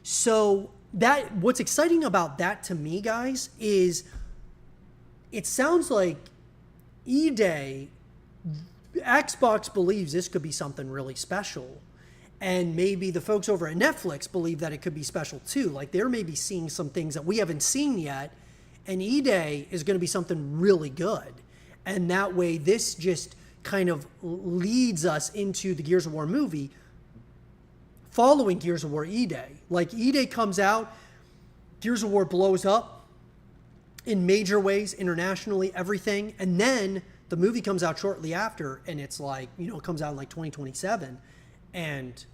So what's exciting about that to me, guys, is it sounds like E-Day, Xbox believes this could be something really special. And maybe the folks over at Netflix believe that it could be special too. Like they're maybe seeing some things that we haven't seen yet. And E-Day is going to be something really good. And that way, this just kind of leads us into the Gears of War movie following Gears of War E-Day. Like E-Day comes out, Gears of War blows up in major ways, internationally, everything. And then the movie comes out shortly after, and it's like, you know, it comes out in like 2027 and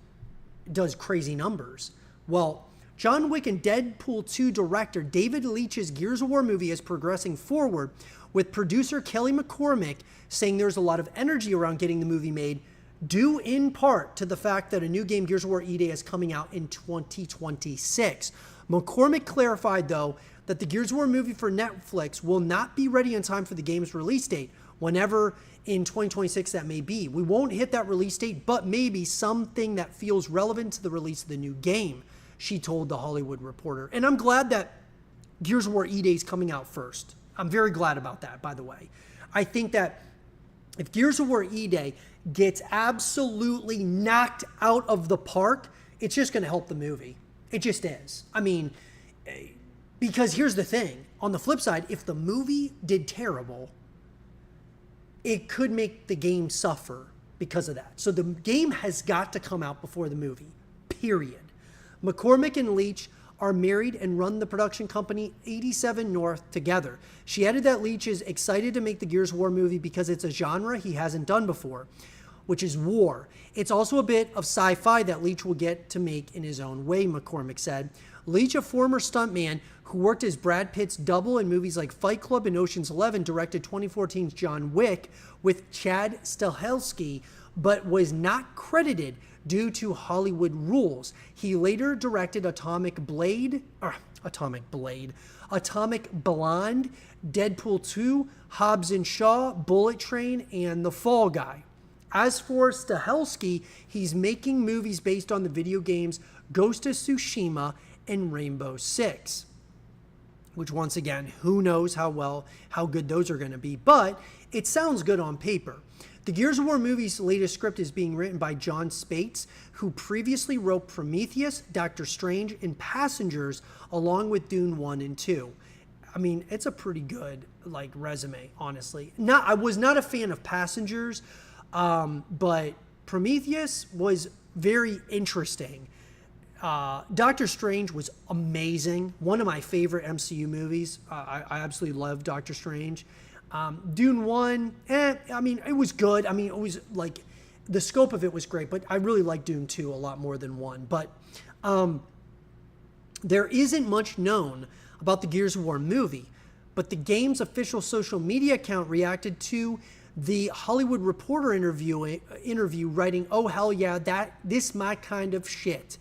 does crazy numbers. Well, John Wick and Deadpool 2 director David Leitch's Gears of War movie is progressing forward, with producer Kelly McCormick saying there's a lot of energy around getting the movie made, due in part to the fact that a new game, Gears of War E-Day, is coming out in 2026. McCormick clarified, though, that the Gears of War movie for Netflix will not be ready in time for the game's release date, whenever in 2026 that may be. We won't hit that release date, but maybe something that feels relevant to the release of the new game, she told The Hollywood Reporter. And I'm glad that Gears of War E-Day is coming out first. I'm very glad about that, by the way. I think that if Gears of War E-Day gets absolutely knocked out of the park, it's just going to help the movie. It just is. I mean, because here's the thing. On the flip side, if the movie did terrible, it could make the game suffer because of that. So the game has got to come out before the movie, period. McCormick and Leitch are married and run the production company 87 North together. She added that Leitch is excited to make the Gears of War movie because it's a genre he hasn't done before, which is war. It's also a bit of sci-fi that Leitch will get to make in his own way, McCormick said. Leitch, a former stuntman who worked as Brad Pitt's double in movies like Fight Club and Ocean's 11, directed 2014's John Wick with Chad Stahelski, but was not credited due to Hollywood rules. He later directed Atomic Blonde, Deadpool 2, Hobbs and Shaw, Bullet Train, and The Fall Guy. As for Stahelski, he's making movies based on the video games Ghost of Tsushima and Rainbow Six, which once again, who knows how good those are going to be, but it sounds good on paper. The Gears of War movie's latest script is being written by John Spates, who previously wrote Prometheus, Doctor Strange, and Passengers, along with Dune 1 and 2. I mean, it's a pretty good like resume, honestly. I was not a fan of Passengers, but Prometheus was very interesting. Doctor Strange was amazing. One of my favorite MCU movies. I absolutely love Doctor Strange. Dune 1, I mean, it was good. I mean, it was like, the scope of it was great, but I really like Dune 2 a lot more than 1. But there isn't much known about the Gears of War movie, but the game's official social media account reacted to the Hollywood Reporter interview writing, "Oh, hell yeah, this my kind of shit."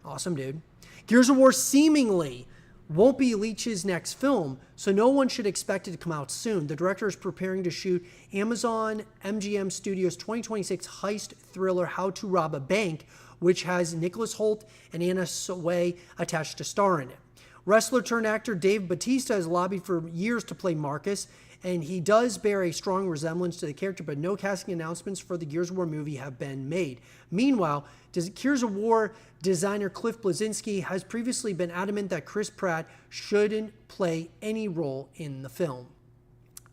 Awesome, dude. Gears of War seemingly won't be Leach's next film, so no one should expect it to come out soon. The director is preparing to shoot Amazon MGM Studios' 2026 heist thriller How to Rob a Bank, which has Nicholas Hoult and Anna Sawai attached to star in it. Wrestler turned actor Dave Bautista has lobbied for years to play Marcus, and he does bear a strong resemblance to the character, but no casting announcements for the Gears of War movie have been made. Meanwhile, Gears of War designer Cliff Bleszinski has previously been adamant that Chris Pratt shouldn't play any role in the film.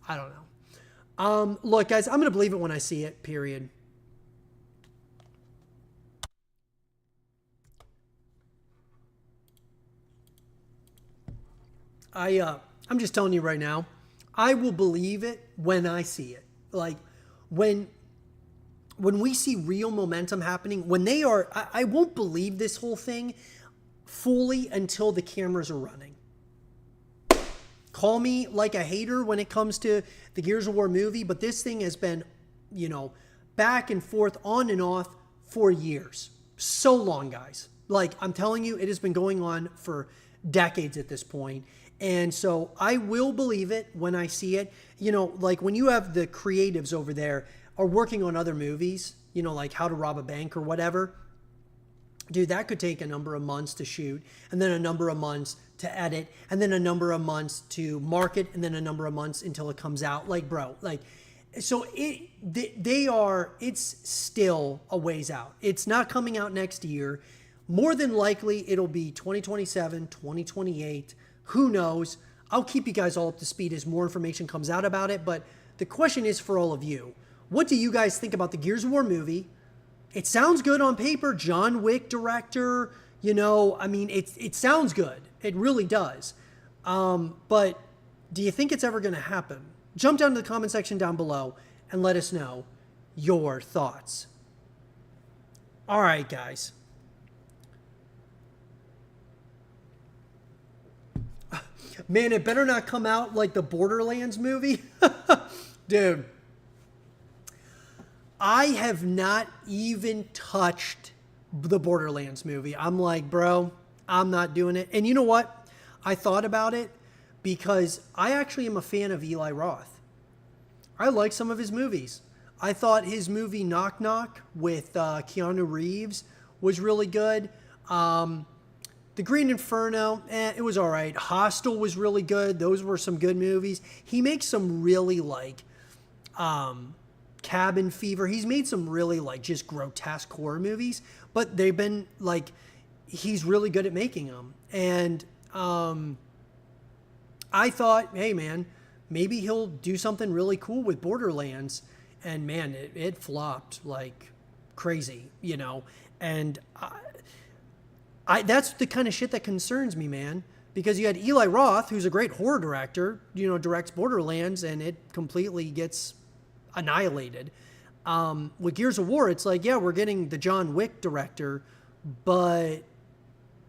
I don't know. Look, guys, I'm going to believe it when I see it, period. I'm just telling you right now, I will believe it when I see it. Like, when we see real momentum happening, when they are, I won't believe this whole thing fully until the cameras are running. Call me like a hater when it comes to the Gears of War movie, but this thing has been, back and forth, on and off for years. So long, guys. Like, I'm telling you, it has been going on for decades at this point. And so I will believe it when I see it. Like when you have the creatives over there are working on other movies, like How to Rob a Bank or whatever, dude, that could take a number of months to shoot, and then a number of months to edit, and then a number of months to market, and then a number of months until it comes out. Like, bro, like, so it's still a ways out. It's not coming out next year. More than likely, it'll be 2027, 2028. Who knows? I'll keep you guys all up to speed as more information comes out about it. But the question is for all of you. What do you guys think about the Gears of War movie? It sounds good on paper. John Wick director, I mean, it sounds good. It really does. But do you think it's ever going to happen? Jump down to the comment section down below and let us know your thoughts. All right, guys. Man, it better not come out like the Borderlands movie. Dude, I have not even touched the Borderlands movie. I'm like, bro, I'm not doing it. And you know what? I thought about it because I actually am a fan of Eli Roth. I like some of his movies. I thought his movie Knock Knock with Keanu Reeves was really good. The Green Inferno, it was all right. Hostel was really good. Those were some good movies. He makes some really Cabin Fever. He's made some really just grotesque horror movies, but they've been he's really good at making them. And I thought, hey man, maybe he'll do something really cool with Borderlands. And man, it flopped like crazy, and that's the kind of shit that concerns me, man. Because you had Eli Roth, who's a great horror director, directs Borderlands, and it completely gets annihilated. With Gears of War, it's like, yeah, we're getting the John Wick director, but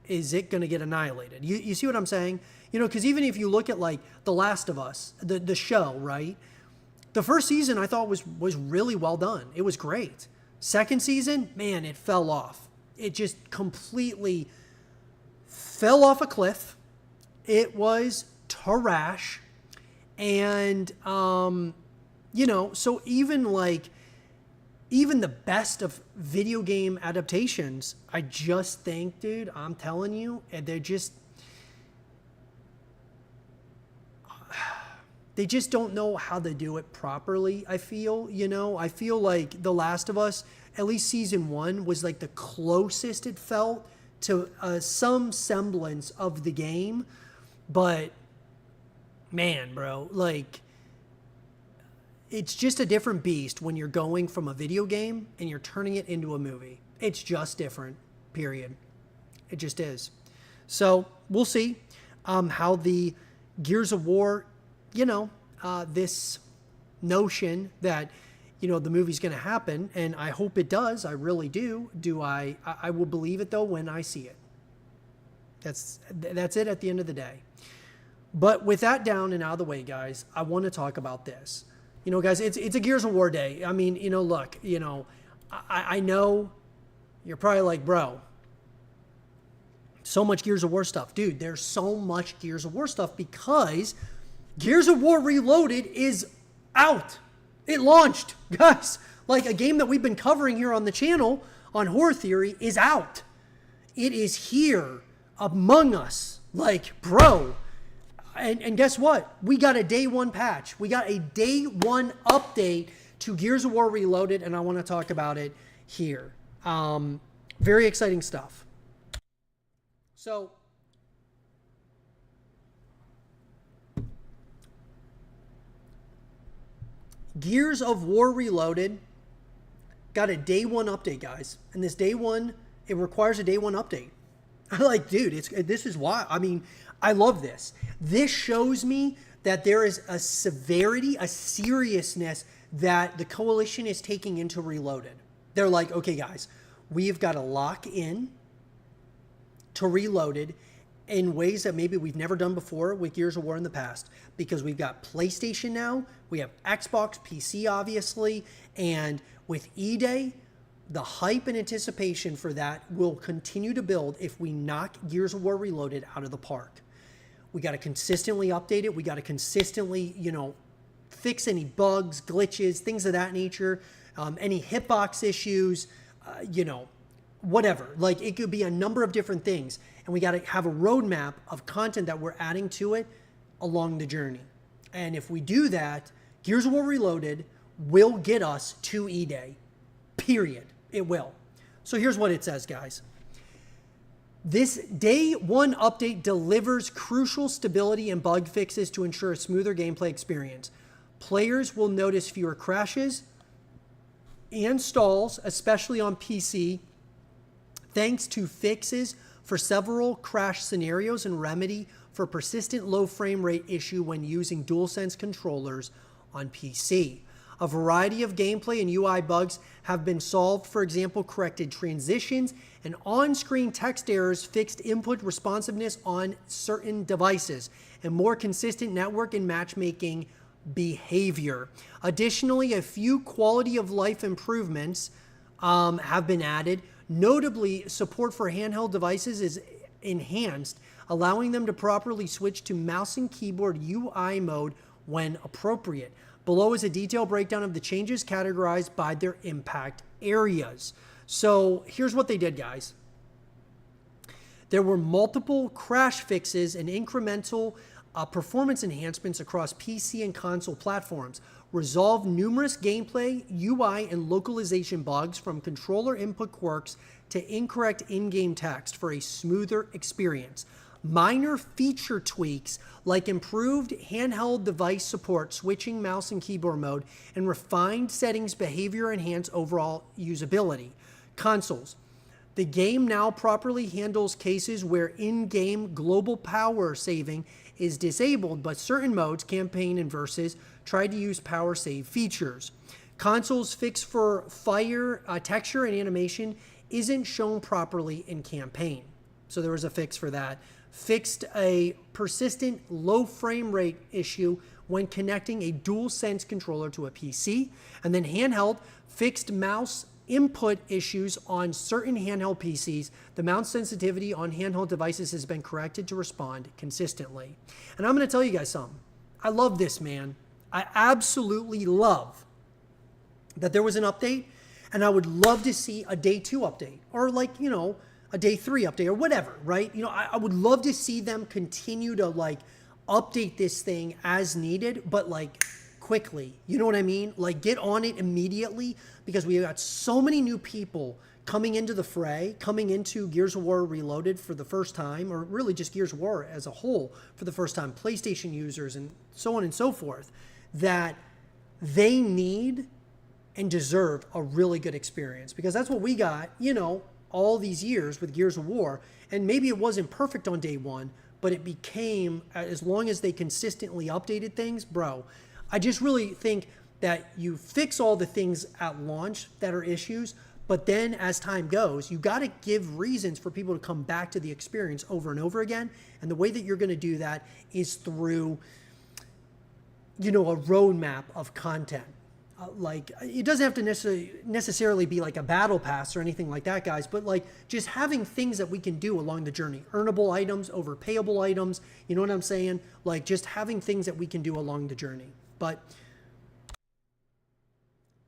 is it going to get annihilated? You see what I'm saying? Because even if you look at The Last of Us, the show, right? The first season I thought was really well done. It was great. Second season, man, it fell off. It just completely fell off a cliff. It was trash. And, so even the best of video game adaptations, I just think, dude, I'm telling you, they just don't know how to do it properly, I feel. I feel like The Last of Us, at least season 1, was like the closest it felt to some semblance of the game. But man, bro, like, it's just a different beast when you're going from a video game and you're turning it into a movie. It's just different, period. It just is. So we'll see how the Gears of War, this notion that, the movie's going to happen, and I hope it does. I really do. I will believe it, though, when I see it. That's it at the end of the day. But with that down and out of the way, guys, I want to talk about this. Guys, it's a Gears of War day. I mean, look, I know you're probably like, bro, so much Gears of War stuff. Dude, there's so much Gears of War stuff because Gears of War Reloaded is out. It launched, guys. Like, a game that we've been covering here on the channel on Horror Theory is out. It is here among us. Like, bro. And guess what? We got a day 1 patch. We got a day 1 update to Gears of War Reloaded, and I want to talk about it here. Very exciting stuff. So, Gears of War Reloaded got a day 1 update, guys. And this day 1, it requires a day 1 update. Like, dude, this is why. I mean, I love this. This shows me that there is a severity, a seriousness that the Coalition is taking into Reloaded. They're like, okay, guys, we've got to lock in to Reloaded in ways that maybe we've never done before with Gears of War in the past, because we've got PlayStation now, we have Xbox, PC, obviously, and with E-Day, the hype and anticipation for that will continue to build if we knock Gears of War Reloaded out of the park. We got to consistently update it. We got to consistently, fix any bugs, glitches, things of that nature, any hitbox issues, whatever. Like, it could be a number of different things. And we got to have a roadmap of content that we're adding to it along the journey. And if we do that, Gears of War Reloaded will get us to E-Day. Period. It will. So here's what it says, guys. This day 1 update delivers crucial stability and bug fixes to ensure a smoother gameplay experience. Players will notice fewer crashes and stalls, especially on PC, thanks to fixes for several crash scenarios and remedy for persistent low frame rate issue when using DualSense controllers on PC. A variety of gameplay and UI bugs have been solved. For example, corrected transitions and on-screen text errors, fixed input responsiveness on certain devices, and more consistent network and matchmaking behavior. Additionally, a few quality of life improvements have been added. Notably, support for handheld devices is enhanced, allowing them to properly switch to mouse and keyboard UI mode when appropriate. Below is a detailed breakdown of the changes categorized by their impact areas. So here's what they did, guys. There were multiple crash fixes and incremental performance enhancements across PC and console platforms, resolved numerous gameplay, UI, and localization bugs from controller input quirks to incorrect in-game text for a smoother experience. Minor feature tweaks like improved handheld device support, switching mouse and keyboard mode, and refined settings behavior enhance overall usability. Consoles. The game now properly handles cases where in-game global power saving is disabled, but certain modes, campaign and versus, try to use power save features. Consoles fix for fire texture and animation isn't shown properly in campaign. So there was a fix for that. Fixed a persistent low frame rate issue when connecting a DualSense controller to a PC. And then handheld, fixed mouse input issues on certain handheld PCs. The mouse sensitivity on handheld devices has been corrected to respond consistently. And I'm going to tell you guys something. I love this, man. I absolutely love that there was an update, and I would love to see a day 2 update, or a day 3 update or whatever, right? I would love to see them continue to update this thing as needed, but like quickly. You know what I mean? Like get on it immediately, because we got so many new people coming into the fray, coming into Gears of War Reloaded for the first time, or really just Gears of War as a whole for the first time, PlayStation users and so on and so forth, that they need and deserve a really good experience, because that's what we got, you know, all these years with Gears of War. And maybe it wasn't perfect on day one, but it became, as long as they consistently updated things, bro, I just really think that you fix all the things at launch that are issues, but then as time goes, you got to give reasons for people to come back to the experience over and over again. And the way that you're going to do that is through, you know, a roadmap of content. Like, it doesn't have to necessarily be like a battle pass or anything like that, guys, but like just having things that we can do along the journey, earnable items over payable items, you know what I'm saying? Like just having things that we can do along the journey. But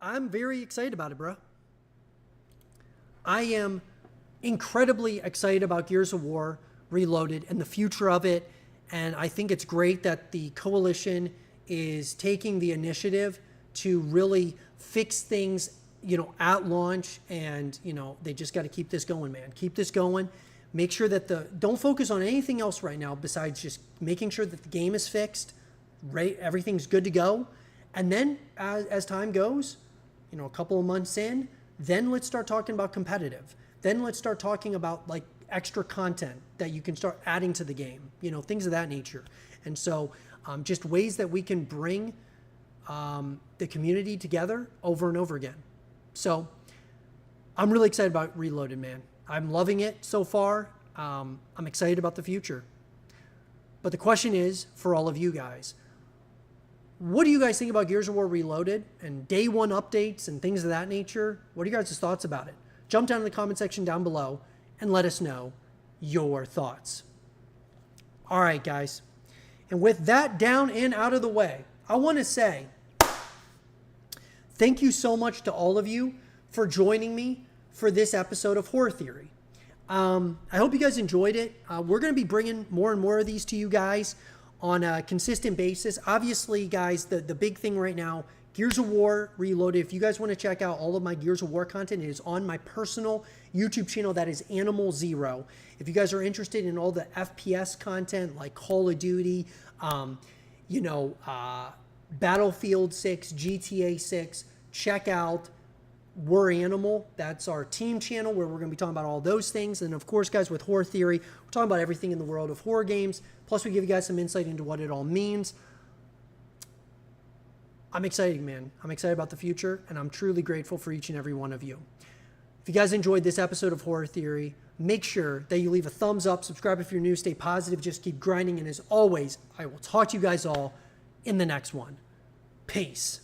I'm very excited about it, bro. I am incredibly excited about Gears of War Reloaded and the future of it. And I think it's great that the coalition is taking the initiative to really fix things, you know, at launch. And, you know, they just got to keep this going, man. Keep this going. Make sure that don't focus on anything else right now besides just making sure that the game is fixed, right? Everything's good to go. And then as time goes, you know, a couple of months in, then let's start talking about competitive. Then let's start talking about like extra content that you can start adding to the game, you know, things of that nature. And so just ways that we can bring the community together over and over again. So I'm really excited about Reloaded, man. I'm loving it so far. I'm excited about the future. But the question is, for all of you guys, what do you guys think about Gears of War Reloaded and day one updates and things of that nature? What are you guys' thoughts about it? Jump down in the comment section down below and let us know your thoughts. All right, guys. And with that down and out of the way, I want to say thank you so much to all of you for joining me for this episode of Horror Theory. I hope you guys enjoyed it. We're going to be bringing more and more of these to you guys on a consistent basis. Obviously, guys, the big thing right now, Gears of War Reloaded. If you guys want to check out all of my Gears of War content, it is on my personal YouTube channel. That is Animal Zero. If you guys are interested in all the FPS content like Call of Duty, you know, Battlefield 6, GTA 6, check out We're Animal. That's our team channel where we're going to be talking about all those things. And of course, guys, with Horror Theory, we're talking about everything in the world of horror games. Plus, we give you guys some insight into what it all means. I'm excited, man. I'm excited about the future, and I'm truly grateful for each and every one of you. If you guys enjoyed this episode of Horror Theory, make sure that you leave a thumbs up, subscribe if you're new, stay positive, just keep grinding. And as always, I will talk to you guys all in the next one. Peace.